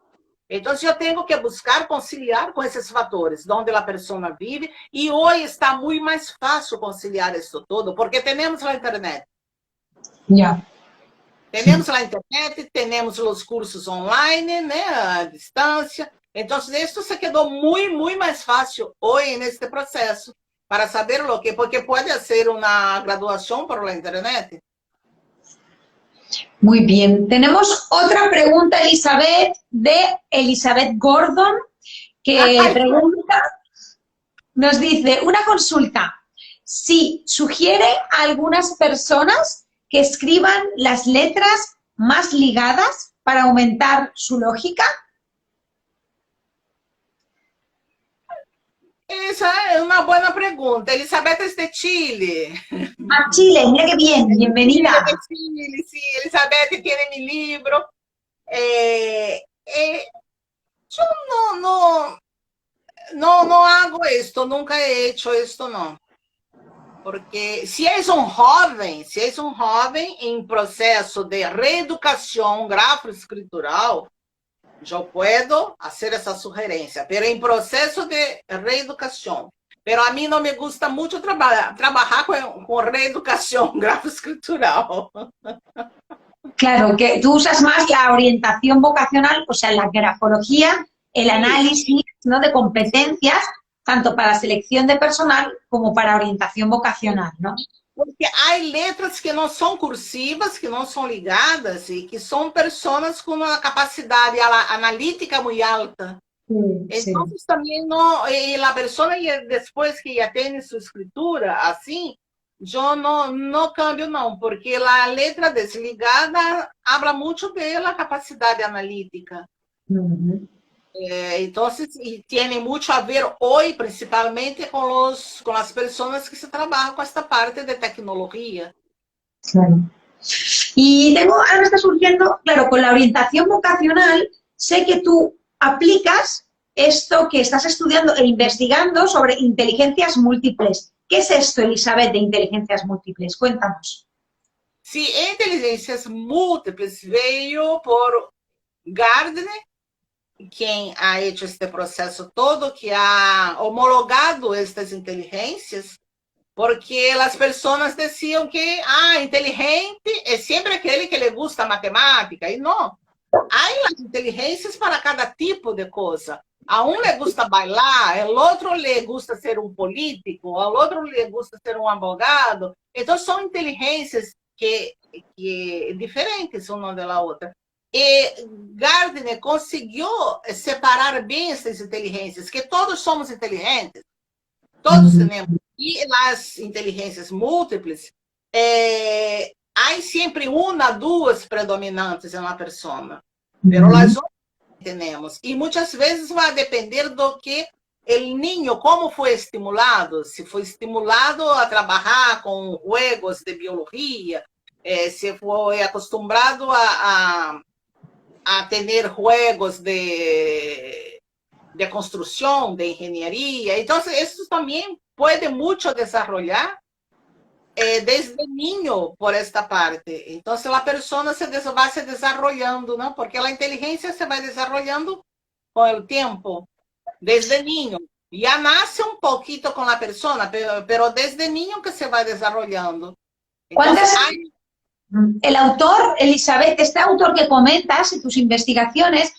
Então, eu tenho que buscar conciliar com esses fatores, onde a pessoa vive, e hoje está muito mais fácil conciliar isso tudo, porque temos a internet. Yeah. Temos a internet, temos os cursos online, né, à distância. Então, isso se quedou muito mais fácil hoje neste processo, para saber o que, porque pode ser uma graduação por la internet. Muy bien. Tenemos otra pregunta, Elizabeth, de Elizabeth Gordon, que pregunta, nos dice, una consulta, si sugiere a algunas personas que escriban las letras más ligadas para aumentar su lógica. Esa es una buena pregunta. Elizabeth es de Chile. A Chile, mira qué bien, bienvenida. De Chile, sí, Elizabeth tiene mi libro. Yo no hago esto, nunca he hecho esto, no. Porque si es un joven en proceso de reeducación gráfico-escritural, yo puedo hacer esa sugerencia, pero en proceso de reeducación. Pero a mí no me gusta mucho trabajar con reeducación gráfico-escritural. Claro, que tú usas más la orientación vocacional, o sea, la grafología, el análisis, ¿no?, de competencias, tanto para selección de personal como para orientación vocacional, ¿no? Porque hay letras que no son cursivas, que no son ligadas y que son personas con una capacidad analítica muy alta. Sí, entonces sí. También no, la persona después que ya tiene su escritura así, yo no cambio no, porque la letra desligada habla mucho de la capacidad analítica. Entonces, y tiene mucho a ver hoy, principalmente con las personas que se trabajan con esta parte de tecnología. Claro. Y ahora me está surgiendo, claro, con la orientación vocacional, sé que tú aplicas esto que estás estudiando e investigando sobre inteligencias múltiples. ¿Qué es esto, Elizabeth, de inteligencias múltiples? Cuéntanos. Sí, inteligencias múltiples veio por Gardner, quem ha hecho este processo todo, que ha homologado estas inteligências, porque as pessoas diziam que inteligente é sempre aquele que lhe gusta matemática, e não. Há as inteligências para cada tipo de coisa. A um lhe gusta bailar, ao outro lhe gusta ser um político, ao outro lhe gusta ser um advogado. Então, são inteligências que diferentes uma da outra. E Gardner conseguiu separar bem essas inteligências, que todos somos inteligentes, todos temos. E as inteligências múltiples há sempre uma, duas predominantes em uma pessoa, pero as outras temos. E muitas vezes vai depender do que o niño, como foi estimulado, se foi estimulado a trabalhar com jogos de biologia, se foi acostumado a ter jogos de construção, de engenharia. Então, isso também pode muito desenvolver desde niño por esta parte. Então, a pessoa vai se desenvolvendo, não? Porque a inteligência se vai desenvolvendo com o tempo, desde niño. Já nasce um pouquinho com a pessoa, pero desde niño que se vai desenvolvendo. ¿Cuántas? El autor, Elizabeth, este autor que comentas en tus investigaciones,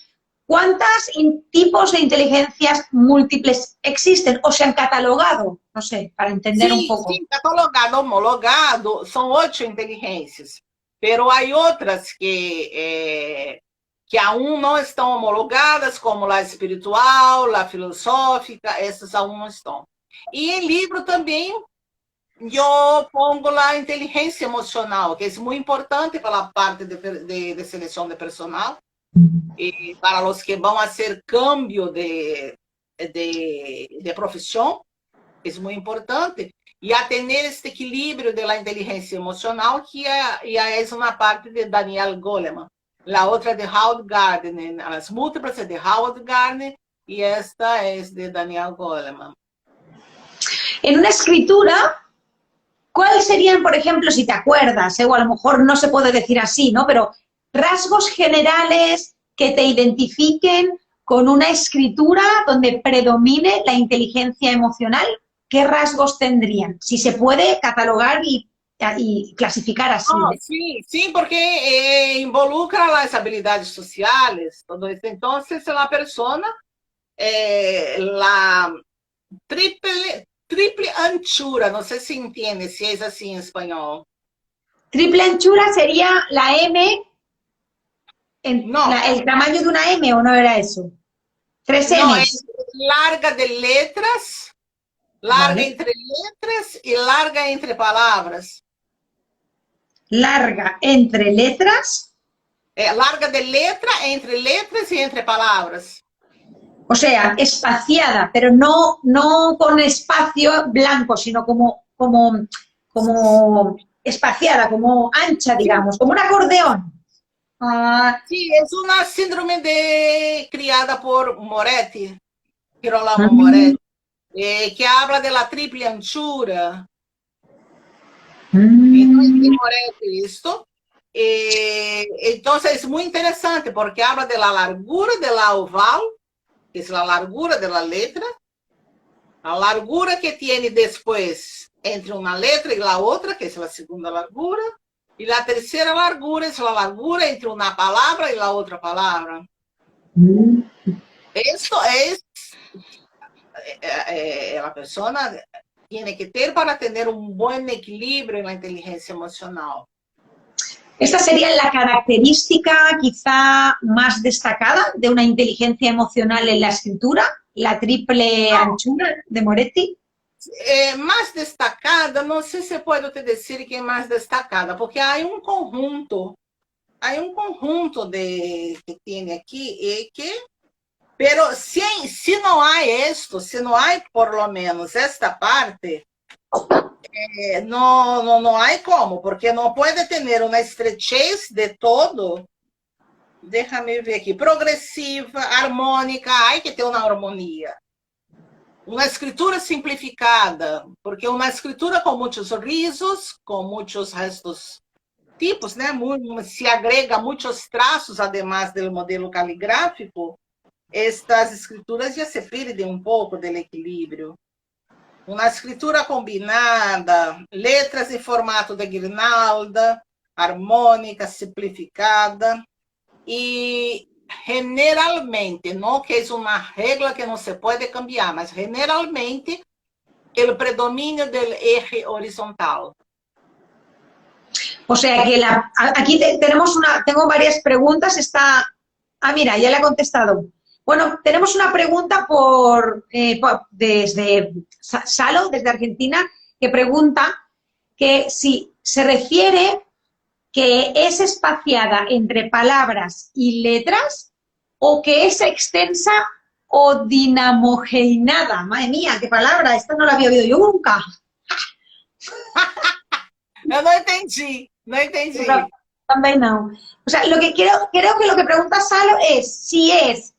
¿cuántos tipos de inteligencias múltiples existen o se han catalogado? No sé, para entender un poco. Sim, catalogado, homologado, são 8 inteligências. Pero há outras que aún não estão homologadas, como a espiritual, a filosófica, essas aún não estão. E em livro também, eu pongo a inteligência emocional, que é muito importante para a parte de seleção de personal, e para os que vão fazer cambio de profissão, é muito importante. E a ter este equilíbrio da inteligência emocional, que é uma parte de Daniel Goleman. A outra é de Howard Gardner, as múltiplas é de Howard Gardner, e esta é de Daniel Goleman. En una escritura, ¿cuáles serían, por ejemplo, si te acuerdas, o a lo mejor no se puede decir así, ¿no? Pero rasgos generales que te identifiquen con una escritura donde predomine la inteligencia emocional? ¿Qué rasgos tendrían? Si se puede catalogar y clasificar así. Sí, porque involucra las habilidades sociales, todo eso. Entonces, la persona, la triple anchura, no sé si entiende, si es así en español. Triple anchura sería la M, el tamaño de una M, ¿o no era eso? 3 M's. No, es larga de letras, larga entre letras y larga entre palabras. Larga entre letras. Larga de letra, entre letras y entre palabras. O sea, espaciada, pero no con espacio blanco, sino como espaciada, como ancha, digamos, como un acordeón. Sí, es una síndrome criada por Moretti, Girolamo Moretti, que habla de la triple anchura. Entonces, Moretti, esto. Entonces, es muy interesante porque habla de la largura de la oval, que es la largura de la letra, la largura que tiene después entre una letra y la otra, que es la segunda largura, y la tercera largura es la largura entre una palabra y la otra palabra. Esto es, la persona tiene que tener para tener un buen equilibrio en la inteligencia emocional. ¿Esta sería la característica quizá más destacada de una inteligencia emocional en la escritura? ¿La triple anchura de Moretti? Mais destacada, não sei se pode te dizer que é mais destacada, porque há um conjunto que tem aqui, e que, pero se não há isto, se não há por lo menos esta parte, não há como, porque não pode ter uma estrechez de todo, déjame ver aqui, progressiva, harmônica, há que ter uma harmonia. Uma escritura simplificada, porque uma escritura com muitos risos, com muitos restos tipos, né? Se agrega muitos traços, además do modelo caligráfico, estas escrituras já se perdem um pouco do equilíbrio. Uma escritura combinada, letras em formato de guirnalda, harmônica, simplificada, e generalmente, não que é uma regra que não se pode cambiar, mas generalmente o predomínio do eje horizontal. O sea que aquí tengo varias preguntas. Mira, ya le ha contestado. Bueno, tenemos una pregunta desde Salo, desde Argentina, que pregunta que si se refiere que es espaciada entre palabras y letras o que es extensa o dinamogeinada? Madre mía, qué palabra, esta no la había oído yo nunca. Eu não entendi, não entendi. También no. O sea, lo que creo que lo que pregunta Salo es si es,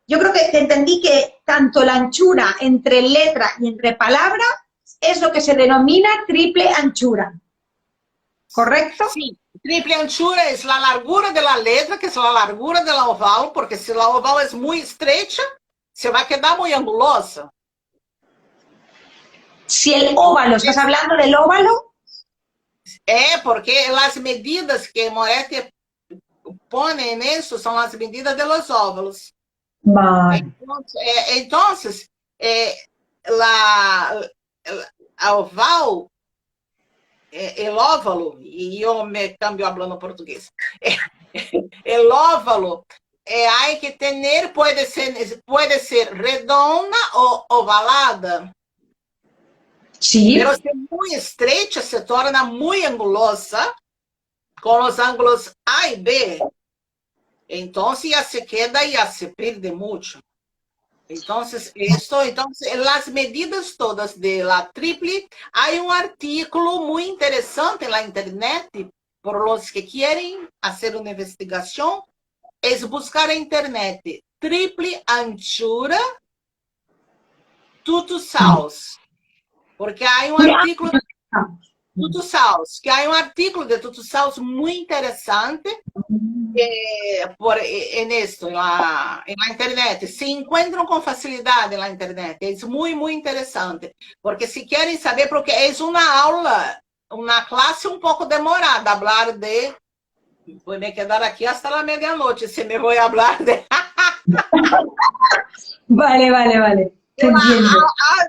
yo creo que entendí que tanto la anchura entre letra y entre palabra es lo que se denomina triple anchura. ¿Correcto? Sí, triple anchura es la largura de la letra, que es la largura de la oval, porque si la oval es muy estrecha, se va a quedar muy angulosa. Si el óvalo, ¿estás hablando del óvalo? Porque las medidas que Moretti pone en eso son las medidas de los óvalos. Vale. Entonces, a oval, el óvalo, y yo me cambio hablando portugués, el óvalo hay que tener, puede ser redonda o ovalada. Sí. Pero si es muy estrecha, se torna muy angulosa, con los ángulos A y B. Entonces ya se queda y ya se pierde mucho. Entonces, las medidas todas de la triple, hay un artículo muy interesante en la internet, por los que quieren hacer una investigación, es buscar en internet triple anchura Tutu-Sals. Porque hay un artículo de Tutu-Sals, de Tutu-Sals muy interesante en esto, en la internet. Se encuentran con facilidad en la internet. Es muy, muy interesante. Porque si quieren saber, porque es una aula, una clase un poco demorada, hablar de... Voy a quedar aquí hasta la medianoche si me voy a hablar de... Vale.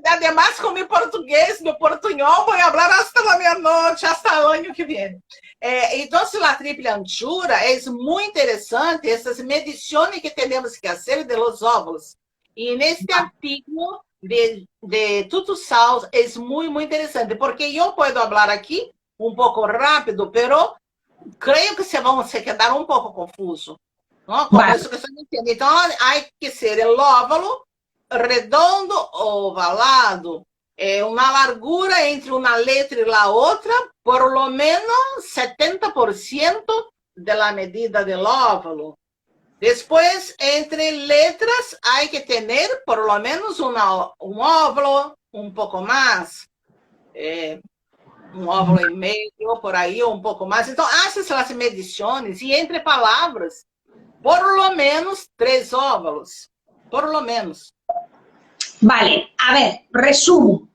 Además, con mi portugués, mi portuñol, voy a hablar hasta la medianoche, hasta el año que viene. Entonces, la triple anchura es muy interesante, esas mediciones que tenemos que hacer de los óvulos. Y en este artículo de Tutu-Sals es muy, muy interesante, porque yo puedo hablar aquí un poco rápido, pero creo que se van a quedar un poco confusos, ¿no? Como eso que estoy diciendo. Entonces, hay que ser el óvulo redondo o ovalado, una largura entre una letra y la otra, por lo menos 70% de la medida del óvalo. Después, entre letras, hay que tener por lo menos un óvalo un poco más, un óvalo y medio, por ahí, o un poco más. Entonces, haces las mediciones y entre palabras, por lo menos 3 óvalos, por lo menos. Vale, a ver, resumo.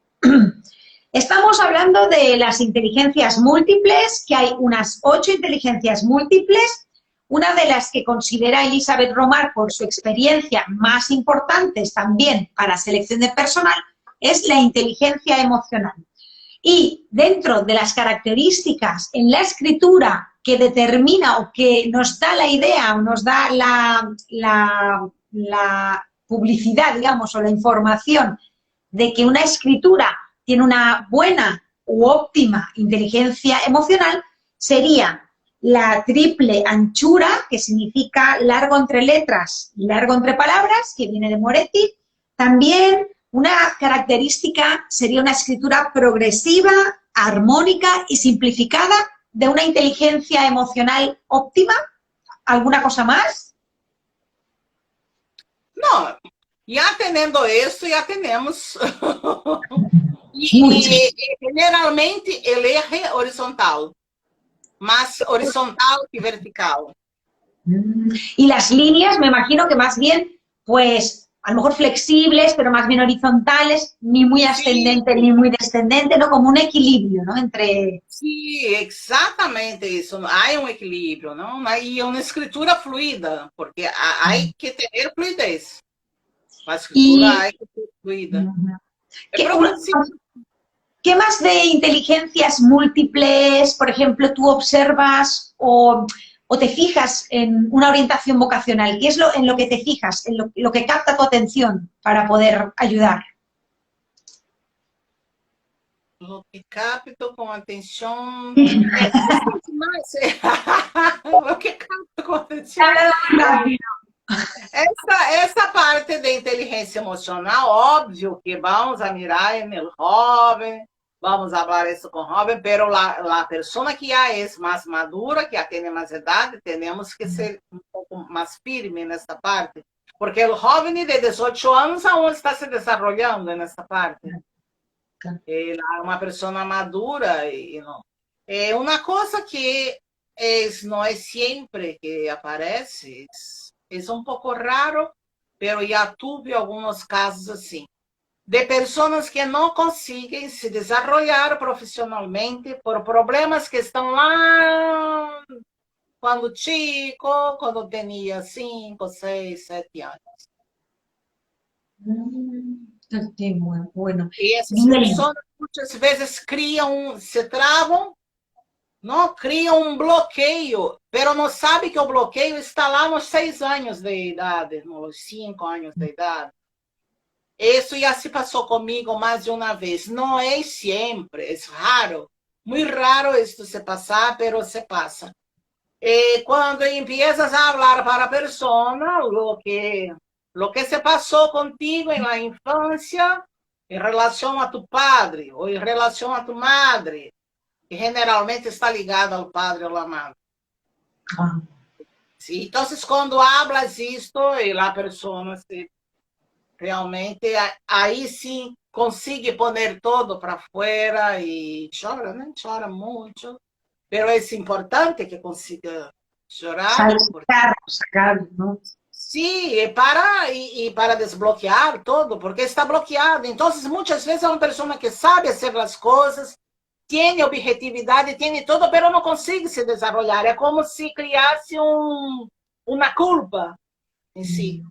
Estamos hablando de las inteligencias múltiples, que hay unas 8 inteligencias múltiples, una de las que considera Elizabeth Romar por su experiencia más importantes también para selección de personal, es la inteligencia emocional. Y dentro de las características en la escritura que determina o que nos da la idea o nos da la publicidad, digamos, o la información de que una escritura tiene una buena u óptima inteligencia emocional, sería la triple anchura, que significa largo entre letras y largo entre palabras, que viene de Moretti. También una característica sería una escritura progresiva, armónica y simplificada de una inteligencia emocional óptima. ¿Alguna cosa más? No, ya teniendo esto, ya tenemos. y generalmente el eje horizontal, más horizontal que vertical. Y las líneas, me imagino que más bien, pues, a lo mejor flexibles, pero más bien horizontales, ni muy ascendente ni muy descendente, ¿no? Como un equilibrio, ¿no? Entre... Sí, exactamente eso. Hay un equilibrio, ¿no? Y una escritura fluida, porque hay que tener fluidez. La escritura hay que ser fluida. ¿Qué más de inteligencias múltiples, por ejemplo, tú observas o te fijas en una orientación vocacional? ¿Qué es en lo que te fijas, en lo que capta tu atención para poder ayudar? Lo que capto com atenção. Bastante mais. Lo que capto com atenção. Essa parte de inteligência emocional, óbvio que vamos a mirar no jovem, vamos falar isso com o jovem, pero a pessoa que já é mais madura, que já tem mais idade, temos que ser um pouco mais firme nessa parte, porque o jovem de 18 anos aún está se desenvolvendo nessa parte. Ele é uma pessoa madura e não. É uma coisa que não é sempre que aparece. É um pouco raro, mas já tive alguns casos assim, de pessoas que não conseguem se desenvolver profissionalmente por problemas que estão lá quando chico, quando tinha 5, 6, 7 anos. Bueno. E essas pessoas muitas vezes criam, se travam, não criam um bloqueio, pero não sabe que o bloqueio está lá nos 6 anos de idade, nos 5 anos de idade. Isso já se passou comigo mais de uma vez. Não é sempre, é raro. Muito raro isso se passar, pero se passa. E quando empiezas a falar para a pessoa lo que se passou contigo na infância, em relação a tu padre ou em relação a tu madre, que generalmente está ligado ao padre ou à madre. Sí, então, quando hablas isto, e a pessoa realmente, aí sim, consegue poner todo para fora e chora, nem chora muito, mas é importante que consiga chorar. Sacar, ¿no? Sí, para desbloquear todo, porque está bloqueado. Então, muitas vezes é uma pessoa que sabe fazer as coisas, tem objetividade, tem todo, mas não consegue se desenvolver. É como se criasse uma culpa em si.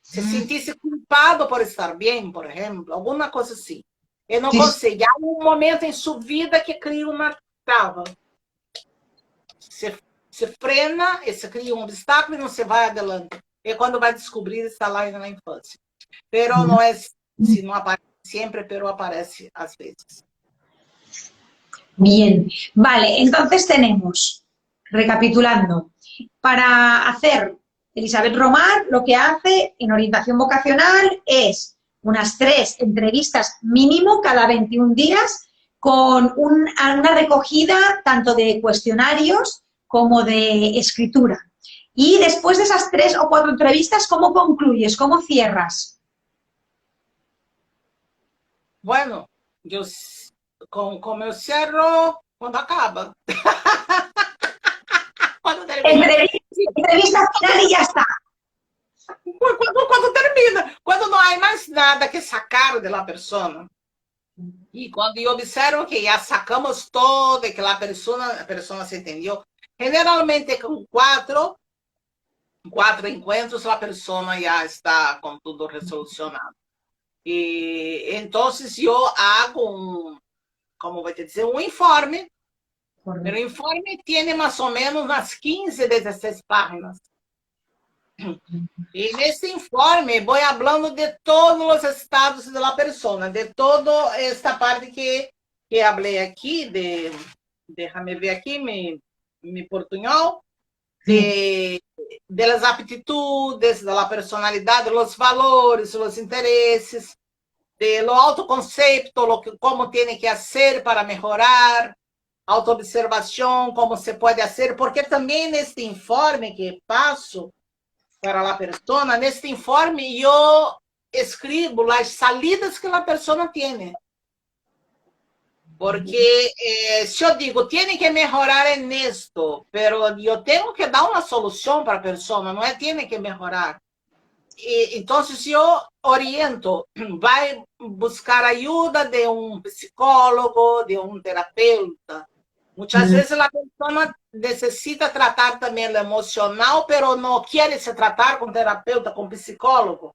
Se sentisse culpado por estar bem, por exemplo, alguma coisa assim. E não consegue. Há um momento em sua vida que cria uma trava. Se frena, e se cria um obstáculo e não se vai adelante. E quando vai descobrir, está lá na infância. Pero não é, se não aparece sempre, pero aparece às vezes. Bien, vale, entonces tenemos, recapitulando, para hacer Elizabeth Romar, lo que hace en orientación vocacional es unas 3 entrevistas mínimo cada 21 días con una recogida tanto de cuestionarios como de escritura. Y después de esas 3 o 4 entrevistas, ¿cómo concluyes? ¿Cómo cierras? Bueno, como eu cierro quando acaba. Quando termina. Entrevista final y ya está. Quando termina. Quando não há mais nada que sacar da pessoa. E quando eu observo que já sacamos todo, que a pessoa se entendeu, generalmente com 4 encontros, a pessoa já está com tudo resolucionado. E então eu hago como vou te dizer, um informe. Correto. O informe tem mais ou menos umas 15, 16 páginas. E nesse informe vou falando de todos os estados da pessoa, de toda esta parte que falei aqui, deixa-me ver aqui, me portunhol, das aptitudes, da personalidade, dos valores, os interesses, do autoconceito, como tem que fazer para melhorar, autoobservação, como se pode fazer, porque também neste informe que passo para a pessoa, neste informe eu escrevo as salidas que a pessoa tem. Porque se eu digo, tem que melhorar nisto, mas eu tenho que dar uma solução para a pessoa, não é tem que melhorar. Então, eu oriento, vai buscar ajuda de um psicólogo, de um terapeuta. Muitas vezes a pessoa necessita tratar também o emocional, mas não quer se tratar com terapeuta, com psicólogo.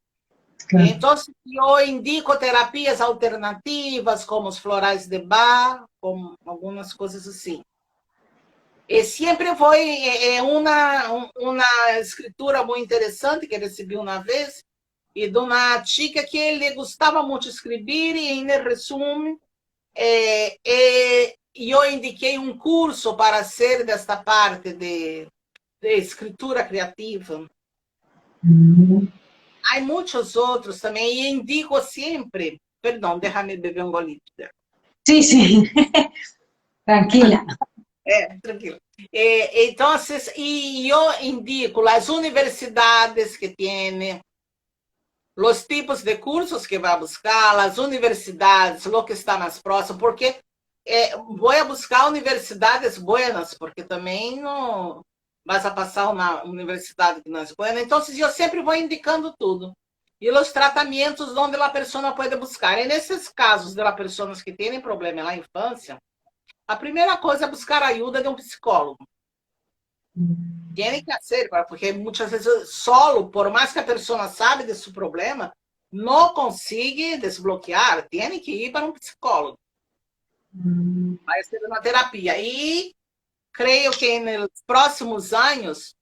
Claro. Então, eu indico terapias alternativas, como os florais de Bach, como algumas coisas assim. E sempre foi uma escritura muito interessante que recebi uma vez, e de uma chica que ele gostava muito de escrever, e em resumo, Eu indiquei um curso para ser desta parte de escritura criativa. Há muitos outros também, e indico sempre. Perdão, déjame beber um golinho. Sí, sí, tranquila. Tranquilo. Então, e eu indico as universidades que têm, os tipos de cursos que vai buscar, as universidades, o que está mais próximo, porque vou buscar universidades buenas, porque também não vas a passar uma universidade que não é boa. Então, eu sempre vou indicando tudo. E os tratamentos onde a pessoa pode buscar. E nesses casos de pessoas que têm problema na infância, a primeira coisa é buscar a ajuda de um psicólogo. Tem que ser, porque muitas vezes solo, por mais que a pessoa sabe de seu problema, não consegue desbloquear. Tem que ir para um psicólogo. Vai ser uma terapia. E creio que nos próximos anos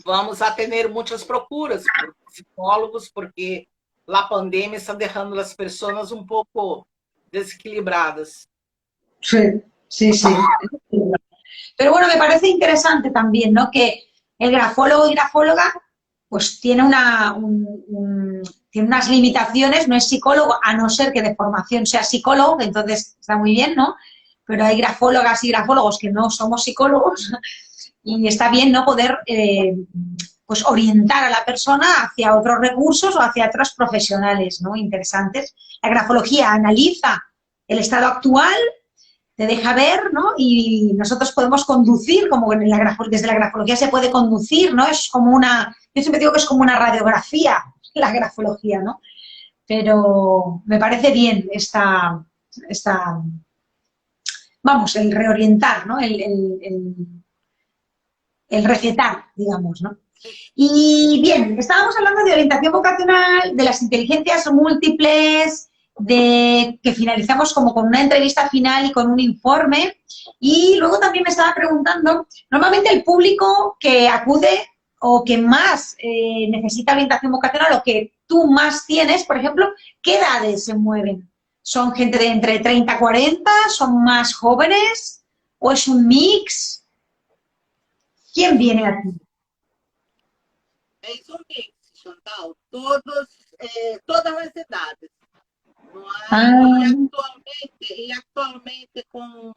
vamos a ter muitas procuras por psicólogos, porque a pandemia está deixando as pessoas um pouco desequilibradas. Sí, sí, sí. Pero bueno, me parece interesante también, ¿no? Que el grafólogo y grafóloga pues tiene tiene unas limitaciones, no es psicólogo, a no ser que de formación sea psicólogo, que entonces está muy bien, ¿no? Pero hay grafólogas y grafólogos que no somos psicólogos y está bien, ¿no? Poder pues orientar a la persona hacia otros recursos o hacia otros profesionales, ¿no? Interesantes. La grafología analiza el estado actual, te deja ver, ¿no? Y nosotros podemos conducir, como desde la grafología se puede conducir, ¿no? Es como yo siempre digo que es como una radiografía la grafología, ¿no? Pero me parece bien vamos, el reorientar, ¿no? El recetar, digamos, ¿no? Y bien, estábamos hablando de orientación vocacional, de las inteligencias múltiples, de que finalizamos como con una entrevista final y con un informe. Y luego también me estaba preguntando, normalmente el público que acude o que más necesita orientación vocacional o que tú más tienes, por ejemplo, ¿qué edades se mueven? ¿Son gente de entre 30 y 40? ¿Son más jóvenes? ¿O es un mix? ¿Quién viene aquí? Es un mix, Chantal, todas as idades. Não é? E actualmente com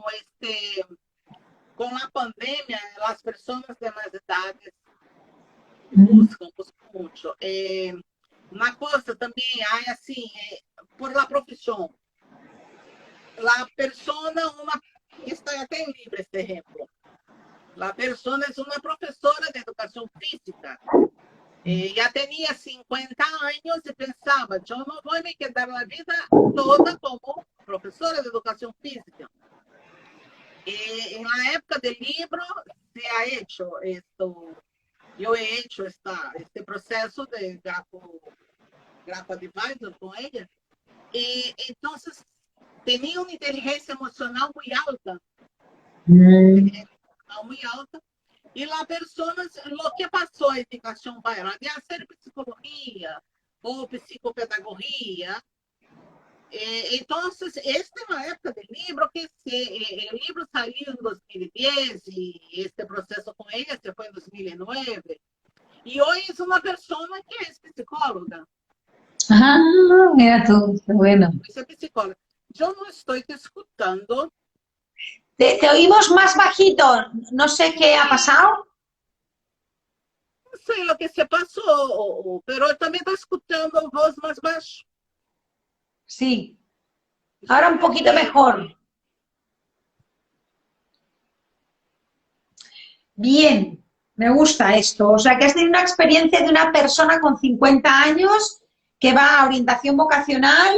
a pandemia, as pessoas de mais idades buscam muito. Uma coisa também, há assim, por la profissão, a pessoa, está até em livro esse exemplo, a pessoa é uma professora de educação física. Já tinha 50 anos e pensava, eu não vou me quedar a vida toda como professora de educação física. E na época do livro, se ha hecho esto, eu he hecho este processo de grafo advisor com ela. E então, tinha uma inteligência emocional muito alta. Muito alta. E as pessoas, o que passou a educação para de ser psicologia ou psicopedagogia. Então, esta é uma época do livro que o livro saiu em 2010 e este processo com ele se foi em 2009. E hoje é uma pessoa que é psicóloga. Ah, mira tú, qué bueno. É psicóloga. Eu não estou te escutando. Te oímos más bajito, no sé qué ha pasado. No sé lo que se pasó, pero también está escuchando voz más bajo. Sí, ahora un poquito mejor. Bien, me gusta esto. O sea, que has tenido una experiencia de una persona con 50 años que va a orientación vocacional,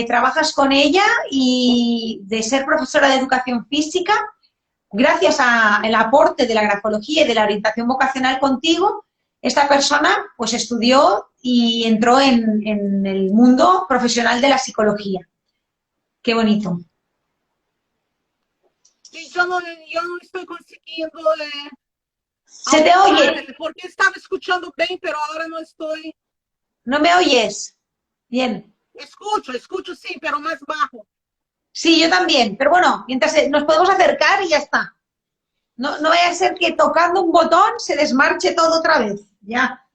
trabajas con ella y de ser profesora de educación física, gracias al aporte de la grafología y de la orientación vocacional contigo, esta persona pues estudió y entró en el mundo profesional de la psicología. Qué bonito. Sí, yo no estoy consiguiendo... ¿Se te oye? Porque estaba escuchando bien, pero ahora no estoy... ¿No me oyes? Bien. Escucho sí, pero más bajo. Sí, yo también, pero bueno, mientras nos podemos acercar y ya está. No, no vaya a ser que tocando un botón se desmarche todo otra vez. Ya.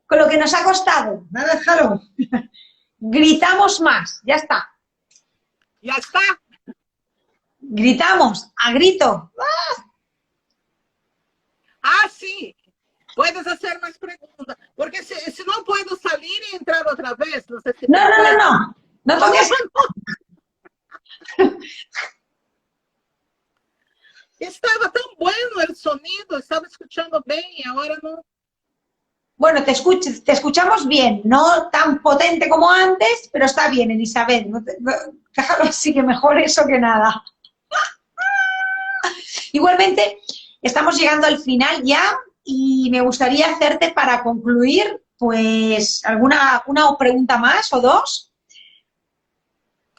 Con lo que nos ha costado. Nada, déjalo. Gritamos más, ya está. Ya está. Gritamos, a grito. Ah, sí. Puedes hacer más preguntas. Porque si no puedo salir y entrar otra vez. No sé si No, te no, no, puedo. no. No toques. Estaba tan bueno el sonido, estaba escuchando bien y ahora no. Bueno, te escuchamos bien, no tan potente como antes, pero está bien, Elizabeth. Déjalo así, que mejor eso que nada. Igualmente, estamos llegando al final ya y me gustaría hacerte para concluir, pues, una pregunta más o dos.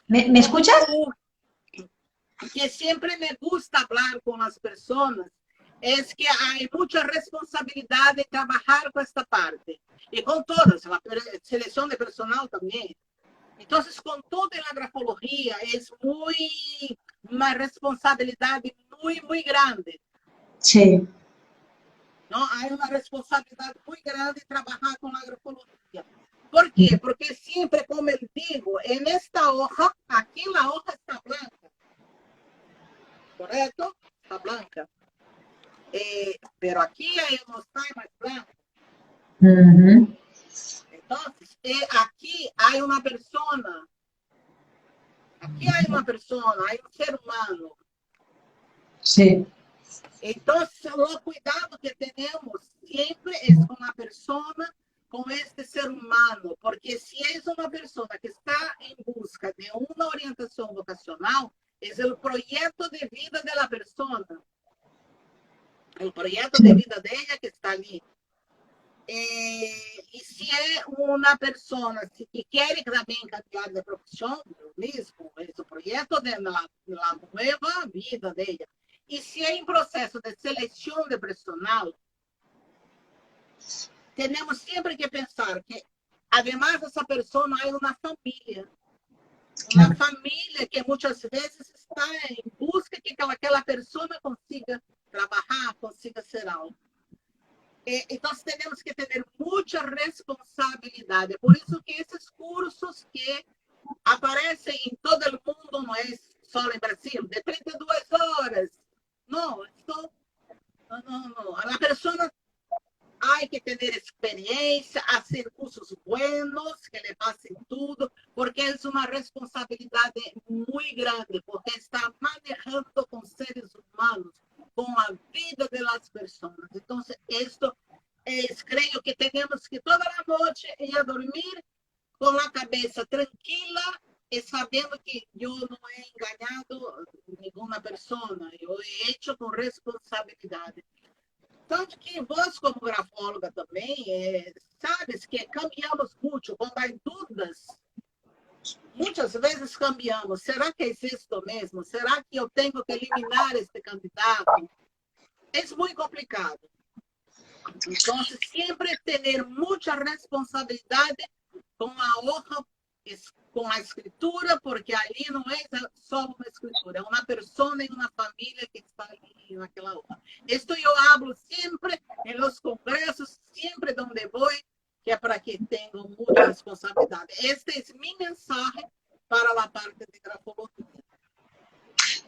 ¿Me Como escuchas? tú, que siempre me gusta hablar con las personas, es que hay mucha responsabilidad de trabajar con esta parte. Y con todas, la selección de personal también. Entonces, con toda la grafología, es una responsabilidad muy grande. Sí. ¿No? Hay una responsabilidad muy grande trabajar con la grafología. ¿Por qué? Porque siempre, como les digo, en esta hoja, aquí la hoja está blanca. ¿Correcto? Está blanca. Pero aquí no está más blanca. Uh-huh. Entonces, aquí hay una persona. Aquí hay una persona, hay un ser humano. Sí. Entonces, el cuidado que tenemos siempre es con la persona, con este ser humano, porque si es una persona que está en busca de una orientación vocacional, es el proyecto de vida de la persona, el proyecto de vida de ella que está allí. Y si es una persona que quiere también cambiar de profesión, lo mismo, es el proyecto de la nueva vida de ella. Y si é em processo de seleção de personal, temos sempre que pensar que, además dessa pessoa, há uma família. Uma família que muitas vezes está em busca que aquela pessoa consiga trabalhar, consiga ser algo. Então, temos que ter muita responsabilidade. Por isso que esses cursos que aparecem em todo o mundo, não é só em Brasil, de 32 horas. Não, esto, no. A pessoa hay que tener experiencia, hacer cursos buenos, que le pasen tudo, porque es una responsabilidad muy grande, porque está manejando con seres humanos, con la vida de las personas. Entonces, esto es, creo que tenemos que toda la noche ir a dormir con la cabeza tranquila y sabiendo que yo no he engañado a ninguna persona, yo he hecho con responsabilidad. Tanto que vós, como grafóloga também, sabes que cambiamos muito. Quando há dúvidas, muitas vezes cambiamos. Será que existe mesmo? Será que eu tenho que eliminar este candidato? É muito complicado. Então, sempre ter muita responsabilidade com a hoja, com a escritura, porque ali não é só uma escritura, é uma pessoa e uma família que está ali naquela hoja. Isto eu hablo sempre em los congressos, sempre onde vou, que é para que tenham muita responsabilidade. Este é meu mensagem para a parte de grafologia.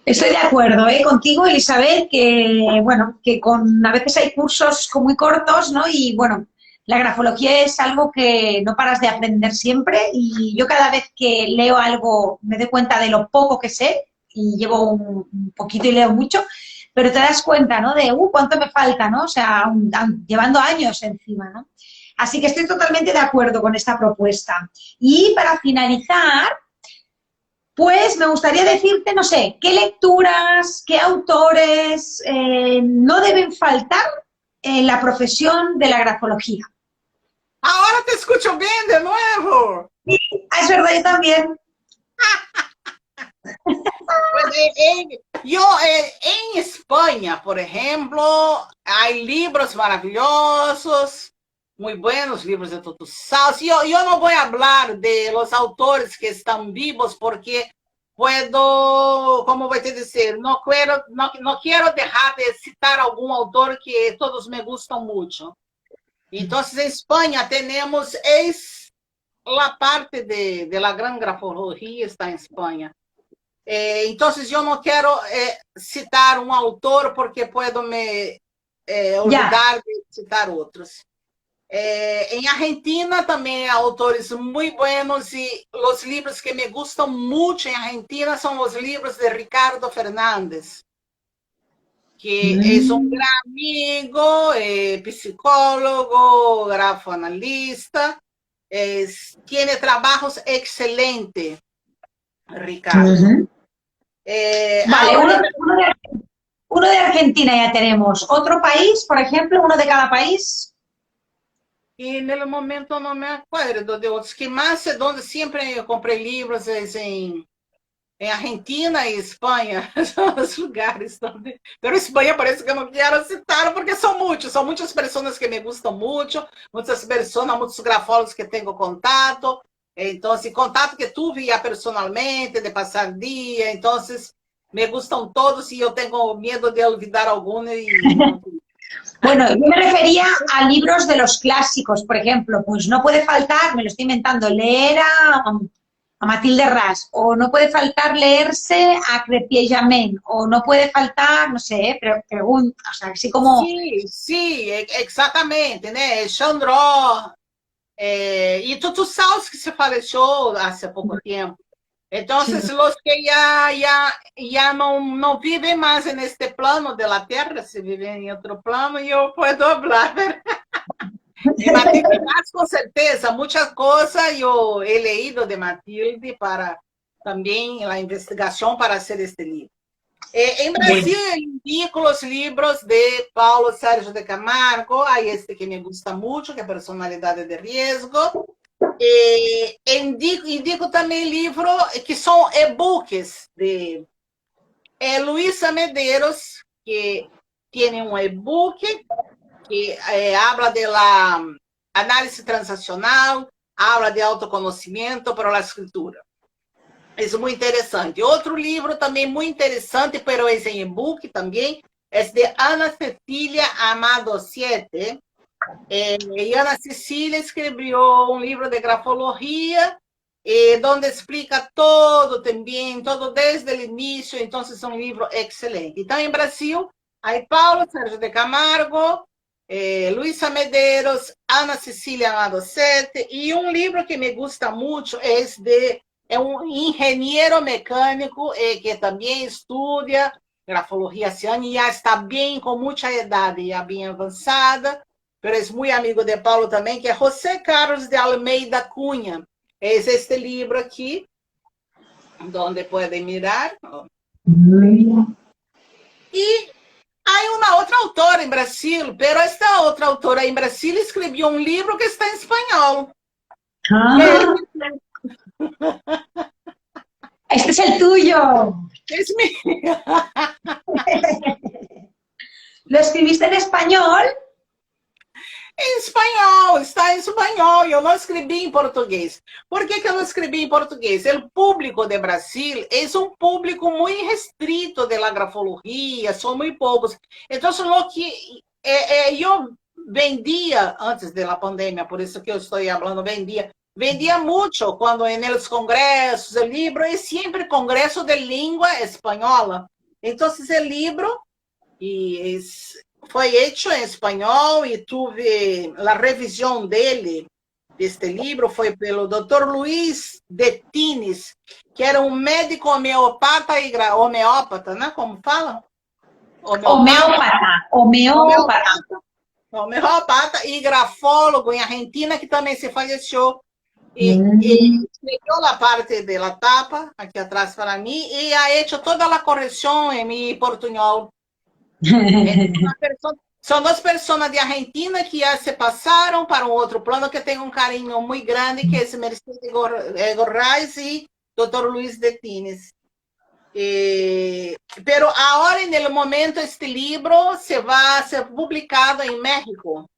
Estoy de acuerdo contigo, Elizabeth, que bueno, que a veces hay cursos muy cortos, ¿no? Y bueno, la grafología es algo que no paras de aprender siempre y yo cada vez que leo algo me doy cuenta de lo poco que sé y llevo un poquito y leo mucho, pero te das cuenta, ¿no? De, cuánto me falta, ¿no? O sea, llevando años encima, ¿no? Así que estoy totalmente de acuerdo con esta propuesta. Y para finalizar, pues me gustaría decirte, no sé, qué lecturas, qué autores no deben faltar en la profesión de la grafología. Ahora te escucho bien de nuevo. Sí, es verdad, yo también. Pues, yo en España, por ejemplo, hay libros maravillosos, muy buenos libros de Tutu Salsi. Yo no voy a hablar de los autores que están vivos porque puedo, como voy a decir, no quiero dejar de citar algún autor que todos me gustan mucho. Entonces, en España tenemos, la parte de la gran grafología está en España. Entonces, yo no quiero citar un autor porque puedo me olvidar de citar otros. En Argentina también hay autores muy buenos y los libros que me gustan mucho en Argentina son los libros de Ricardo Fernández, que es un gran amigo, psicólogo, grafoanalista, tiene trabajos excelentes, Ricardo. Vale, uno de Argentina ya tenemos. ¿Otro país, por ejemplo, uno de cada país? Y en el momento no me acuerdo de otros, que más donde siempre yo compré libros es en Argentina y España, son los lugares donde... Pero España parece que no quiero citar porque son muchas personas que me gustan mucho, muchas personas, muchos grafólogos que tengo contato, entonces contato que tuve ya personalmente, de pasar día, entonces me gustan todos y yo tengo miedo de olvidar alguno y... Bueno, yo me refería a libros de los clásicos, por ejemplo, pues no puede faltar, me lo estoy inventando, leer a Matilde Ras, o no puede faltar leerse a Crépy Jamin, o no puede faltar, no sé, pero pregunta, o sea, así como... Sí, exactamente, né? Chandro, y Tutu Salsi que se falleció hace poco tiempo. Entonces, sí. Los que ya no viven más en este plano de la Tierra, se viven en otro plano, yo puedo hablar. De Matilde Ras, con certeza, muchas cosas yo he leído de Matilde para también la investigación para hacer este libro. En Brasil, eu indico os livros de Paulo Sérgio de Camargo, aí este que me gusta muito, que é Personalidade de Riesgo. Indico também livros que são e-books de Luísa Medeiros, que tem um e-book que habla de la análise transacional, habla de autoconhecimento para a escritura. Isso é muito interessante. Outro livro também muito interessante, pero é em e-book também, é de Ana Cecília Amado Siete. E Ana Cecília escreveu um livro de grafologia, onde explica todo também, todo desde o início. Então, é um livro excelente. Então, em Brasil, aí Paulo Sérgio de Camargo, Luísa Medeiros, Ana Cecília Amado Siete, e um livro que me gusta muito é um engenheiro mecânico que também estuda grafologia oceana e já está bem, com muita idade, já bem avançada, mas é muito amigo de Paulo também, que é José Carlos de Almeida Cunha. É este livro aqui, onde podem mirar. E há uma outra autora em Brasil, mas esta outra autora em Brasil escreveu um livro que está em espanhol. Este es el tuyo. Es mío. ¿Lo escribiste en español? Em espanhol, está em espanhol. Eu não escrevi em português. Por que eu não escrevi em português? O público de Brasil é um público muito restrito de la grafologia, são muito poucos. Então, o que eu vendia antes da pandemia, por isso que eu estou falando, vendia muito quando nos congressos, o livro é sempre congresso de língua espanhola. Então, o livro foi feito em espanhol e tive a revisão deste livro, foi pelo Dr. Luiz de Tines, que era um médico homeopata e homeópata, né? Como fala? Homeopata e grafólogo em Argentina, que também se faleceu. E escreveu a parte da tapa, aqui atrás para mim, e ha hecho toda a correção em mi portunhol. São duas pessoas de Argentina que já se passaram para um outro plano, que tem um carinho muito grande, que é Mercedes Gorrais e Dr. Luiz de Tines. Pero agora, no momento, este livro se vai ser publicado em México.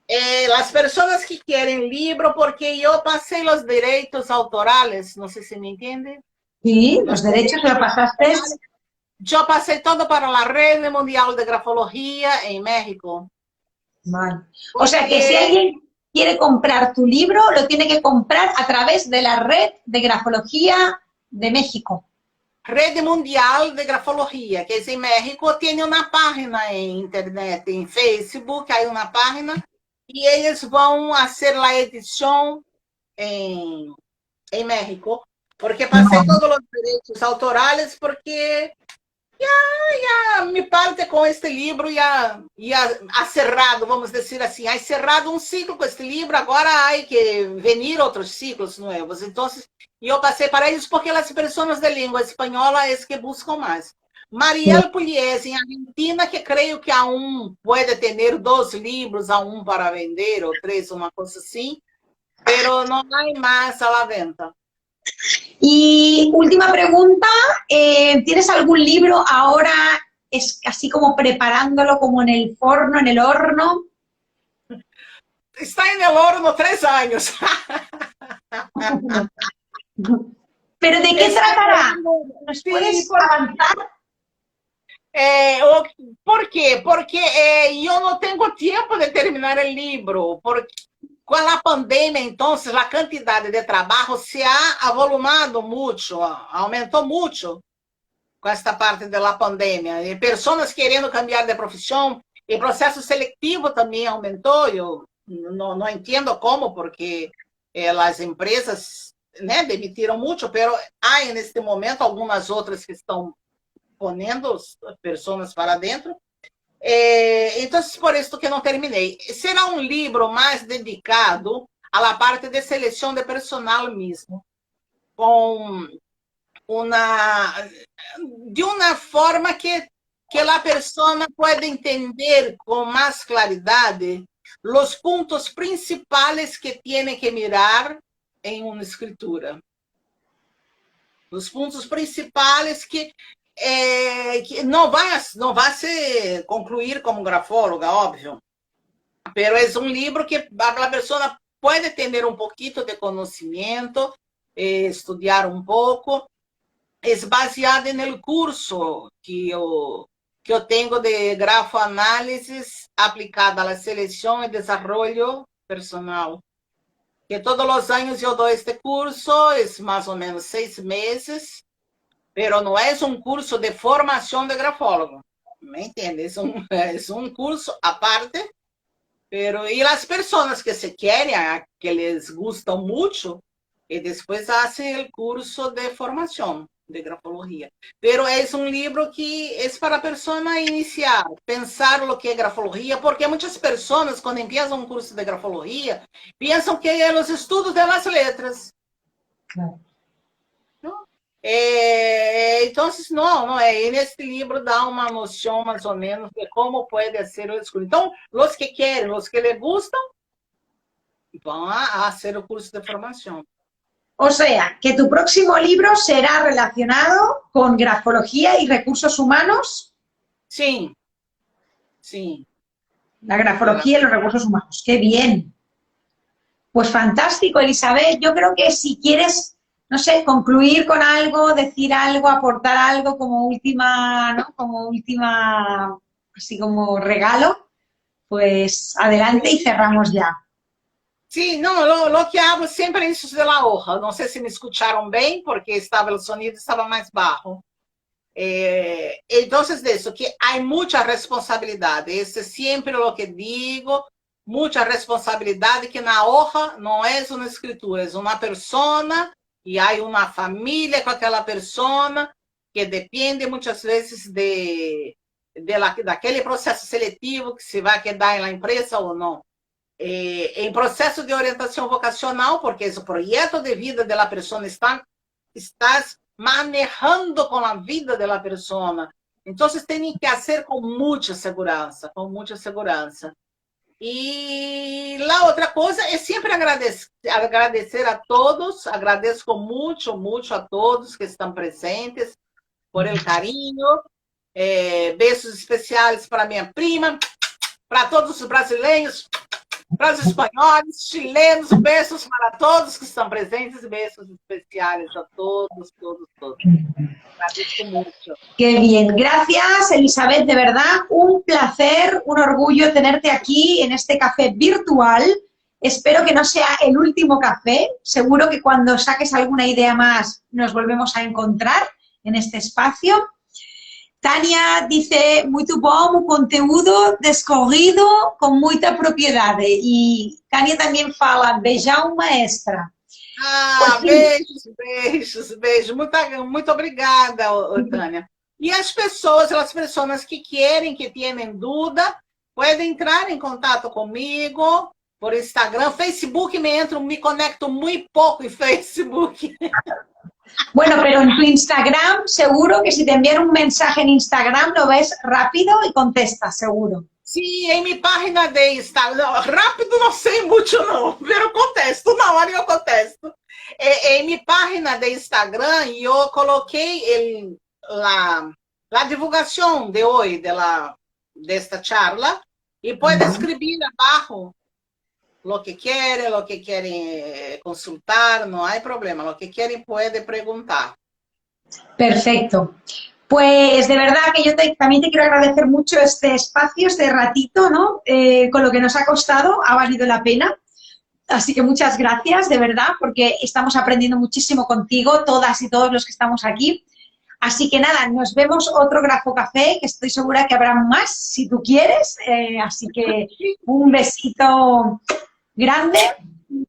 Las personas que quieren libro, porque yo pasé los derechos autorales, no sé si me entiende. Sí, los Los derechos derechos lo pasaste. autorales. Yo pasé todo para la Red Mundial de Grafología en México. Vale. O sea que si Porque alguien quiere comprar tu libro, lo tiene que comprar a través de la red de grafología de México. Red Mundial de Grafología, que es en México, tiene una página en internet, en Facebook, hay una página, y ellos van a hacer la edición en México, porque pasé Vale. todos los derechos autorales, porque mi parte com este livro ia ha cerrado, vamos dizer assim, ha cerrado um ciclo com este livro, agora há que venir outros ciclos novos. Então, eu passei para eles porque as pessoas de língua espanhola é que buscam mais. Mariel Pugliese, em Argentina, que creio que aún pode ter 2 livros, aún para vender, ou 3, uma coisa assim, pero não há mais a la venta. Y última pregunta, ¿tienes algún libro ahora es así como preparándolo como en el forno, en el horno? Está em el horno 3 anos. ¿Pero de qué tratará? ¿Nos Sí, puedes avanzar? ¿Por quê? Porque eu não tenho tempo de terminar o livro, porque com a pandemia, então, a quantidade de trabalho se ha avolumado muito, aumentou muito com esta parte da pandemia. E pessoas querendo cambiar de profissão, e processo seletivo também aumentou. Eu não entendo como, porque as empresas, né, demitiram muito, mas há neste momento algumas outras que estão ponendo pessoas para dentro. Então, por isso que não terminei. Será um livro mais dedicado à parte de seleção de personal mesmo, com de uma forma que a pessoa pode entender com mais claridade os pontos principais que tem que mirar em uma escritura. Os pontos principais que não vai se concluir como grafóloga, óbvio, mas é um livro que a pessoa pode ter um pouquinho de conhecimento, estudar um pouco, é baseado no curso que eu tenho de grafoanálises aplicada à seleção e desenvolvimento personal. Que todos os anos eu dou este curso, é mais ou menos 6 meses, pero não é um curso de formação de grafólogo, ¿me entiendes? É um curso aparte, e as pessoas que se querem, que les gustam muito, e depois fazem o curso de formação de grafologia. Pero é um livro que é para a pessoa iniciar, pensar o que é grafologia, porque muitas pessoas, quando começam um curso de grafologia, pensam que é os estudos das letras. Claro. Então, não é. E neste livro dá uma noção, mais ou menos, de como pode ser o estudo. Então, os que querem, os que les gustam, vão a hacer o curso de formação. O sea, que tu próximo libro será relacionado con grafología y recursos humanos. Sim, sim. La grafología y los recursos humanos. ¡Qué bien! Pues fantástico, Elizabeth. Yo creo que si quieres, no sé, concluir con algo, decir algo, aportar algo como última, ¿no? Como última, así como regalo, pues adelante y cerramos ya. Sim, não, lo que hablo sempre é isso de la hoja. Não sei se me escutaram bem, porque o sonido estava mais baixo. Então, isso, que há muita responsabilidade. Esse é sempre o que digo, muita responsabilidade, que na hoja não é uma escritura, é uma pessoa, e há uma família com aquela pessoa, que depende muitas vezes daquele processo seletivo, que se vai quedar na empresa ou não. Em processo de orientação vocacional, porque esse projeto de vida da pessoa estás manejando com a vida da pessoa. Então, tem que fazer com muita segurança, com muita segurança. E a outra coisa é sempre agradecer a todos, agradeço muito, muito a todos que estão presentes, por el carinho, beijos especiais para minha prima, para todos os brasileiros, para os espanhóis, chilenos, beijos para todos que estão presentes, beijos especiales a todos, todos, todos. Agradezco mucho. Qué bien. Gracias, Elizabeth, de verdad, un placer, un orgullo tenerte aquí en este café virtual. Espero que no sea el último café. Seguro que cuando saques alguna idea más nos volvemos a encontrar en este espacio. Tânia dice, muito bom, un conteúdo descorrido con mucha propiedad. Y Tânia también fala, beijão, maestra. Ah, beijos, beijos, beijos. Muito obrigada, Tânia. E as pessoas que querem, que têm dúvida, podem entrar em contato comigo por Instagram, Facebook, me conecto muy poco en Facebook. Bueno, pero en tu Instagram, seguro que si te envían un mensaje en Instagram, lo ves rápido y contestas, seguro. Sí, en mi página de Instagram, rápido no sei mucho no, pero contesto, na hora eu contesto. En mi página de Instagram, eu coloquei la divulgación de hoy, de esta charla, y puede escribir abajo lo que quieren consultar, no hay problema, lo que quieren puede preguntar. Perfecto. Pues de verdad que yo también te quiero agradecer mucho este espacio, este ratito, ¿no? Con lo que nos ha costado, ha valido la pena. Así que muchas gracias, de verdad, porque estamos aprendiendo muchísimo contigo, todas y todos los que estamos aquí. Así que nada, nos vemos otro Grafo Café, que estoy segura que habrá más, si tú quieres. Así que un besito grande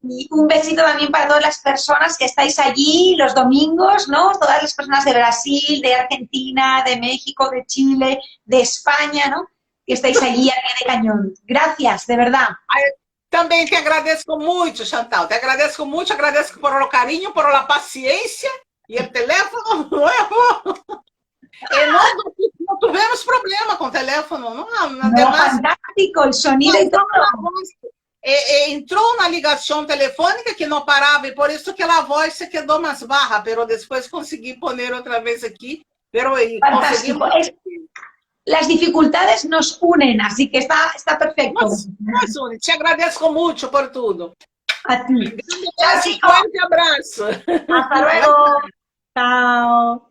y un besito también para todas las personas que estáis allí los domingos, ¿no? Todas las personas de Brasil, de Argentina, de México, de Chile, de España, ¿no? Que estáis allí a pie de cañón. Gracias, de verdad. Também te agradeço muito, Chantal. Te agradeço muito, agradeço por o carinho, por a paciência e o telefone nuevo. Não tivemos problema com o telefone, não. No, fantástico, el sonido y todo. Entrou na ligação telefônica que não parava e por isso que a voz se quedou mais barra, pero depois consegui poner outra vez aqui, pero fantástico. Las dificultades nos unen, así que está perfecto. Nos une. Te agradeço muito por tudo. A ti. Un fuerte abrazo. Hasta luego. Chao.